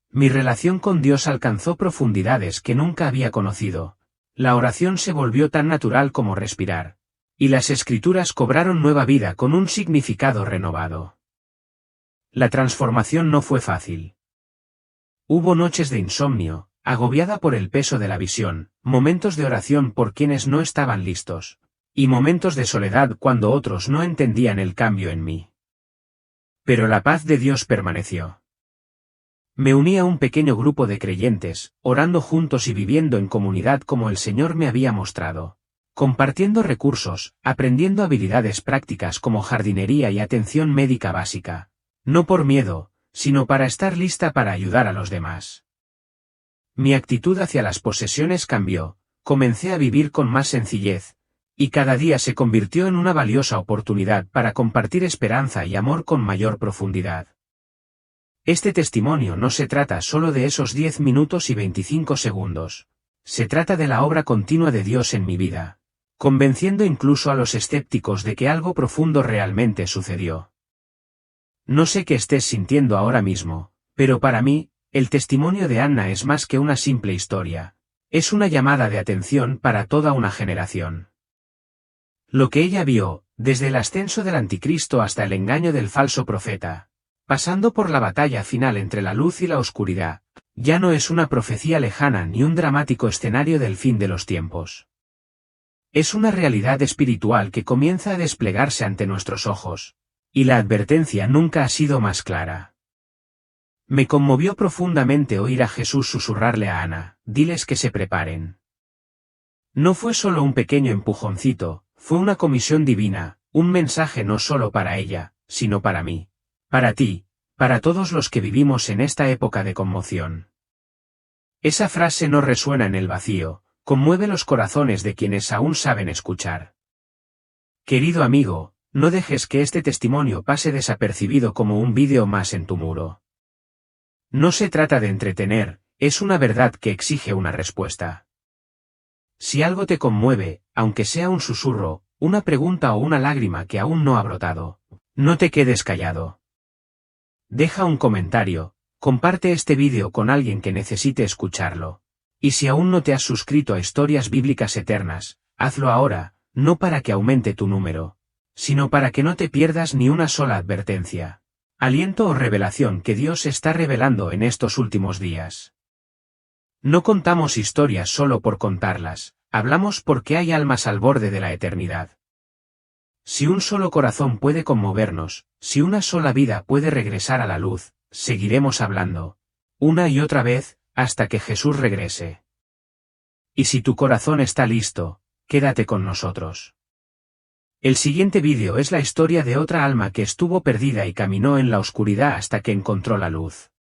Mi relación con Dios alcanzó profundidades que nunca había conocido, la oración se volvió tan natural como respirar, y las escrituras cobraron nueva vida con un significado renovado. La transformación no fue fácil. Hubo noches de insomnio, agobiada por el peso de la visión, momentos de oración por quienes no estaban listos, y momentos de soledad cuando otros no entendían el cambio en mí. Pero la paz de Dios permaneció. Me uní a un pequeño grupo de creyentes, orando juntos y viviendo en comunidad como el Señor me había mostrado, compartiendo recursos, aprendiendo habilidades prácticas como jardinería y atención médica básica, no por miedo, sino para estar lista para ayudar a los demás. Mi actitud hacia las posesiones cambió, comencé a vivir con más sencillez, y cada día se convirtió en una valiosa oportunidad para compartir esperanza y amor con mayor profundidad. Este testimonio no se trata solo de esos 10 minutos y 25 segundos, se trata de la obra continua de Dios en mi vida, convenciendo incluso a los escépticos de que algo profundo realmente sucedió. No sé qué estés sintiendo ahora mismo, pero para mí, el testimonio de Anna es más que una simple historia, es una llamada de atención para toda una generación. Lo que ella vio, desde el ascenso del anticristo hasta el engaño del falso profeta, pasando por la batalla final entre la luz y la oscuridad, ya no es una profecía lejana ni un dramático escenario del fin de los tiempos. Es una realidad espiritual que comienza a desplegarse ante nuestros ojos, y la advertencia nunca ha sido más clara. Me conmovió profundamente oír a Jesús susurrarle a Ana, diles que se preparen. No fue solo un pequeño empujoncito, fue una comisión divina, un mensaje no solo para ella, sino para mí, para ti, para todos los que vivimos en esta época de conmoción. Esa frase no resuena en el vacío, conmueve los corazones de quienes aún saben escuchar. Querido amigo, no dejes que este testimonio pase desapercibido como un vídeo más en tu muro. No se trata de entretener, es una verdad que exige una respuesta. Si algo te conmueve, aunque sea un susurro, una pregunta o una lágrima que aún no ha brotado, no te quedes callado. Deja un comentario, comparte este vídeo con alguien que necesite escucharlo. Y si aún no te has suscrito a Historias Bíblicas Eternas, hazlo ahora, no para que aumente tu número, sino para que no te pierdas ni una sola advertencia, aliento o revelación que Dios está revelando en estos últimos días. No contamos historias solo por contarlas, hablamos porque hay almas al borde de la eternidad. Si un solo corazón puede conmovernos, si una sola vida puede regresar a la luz, seguiremos hablando, una y otra vez, hasta que Jesús regrese. Y si tu corazón está listo, quédate con nosotros. El siguiente vídeo es la historia de otra alma que estuvo perdida y caminó en la oscuridad hasta que encontró la luz.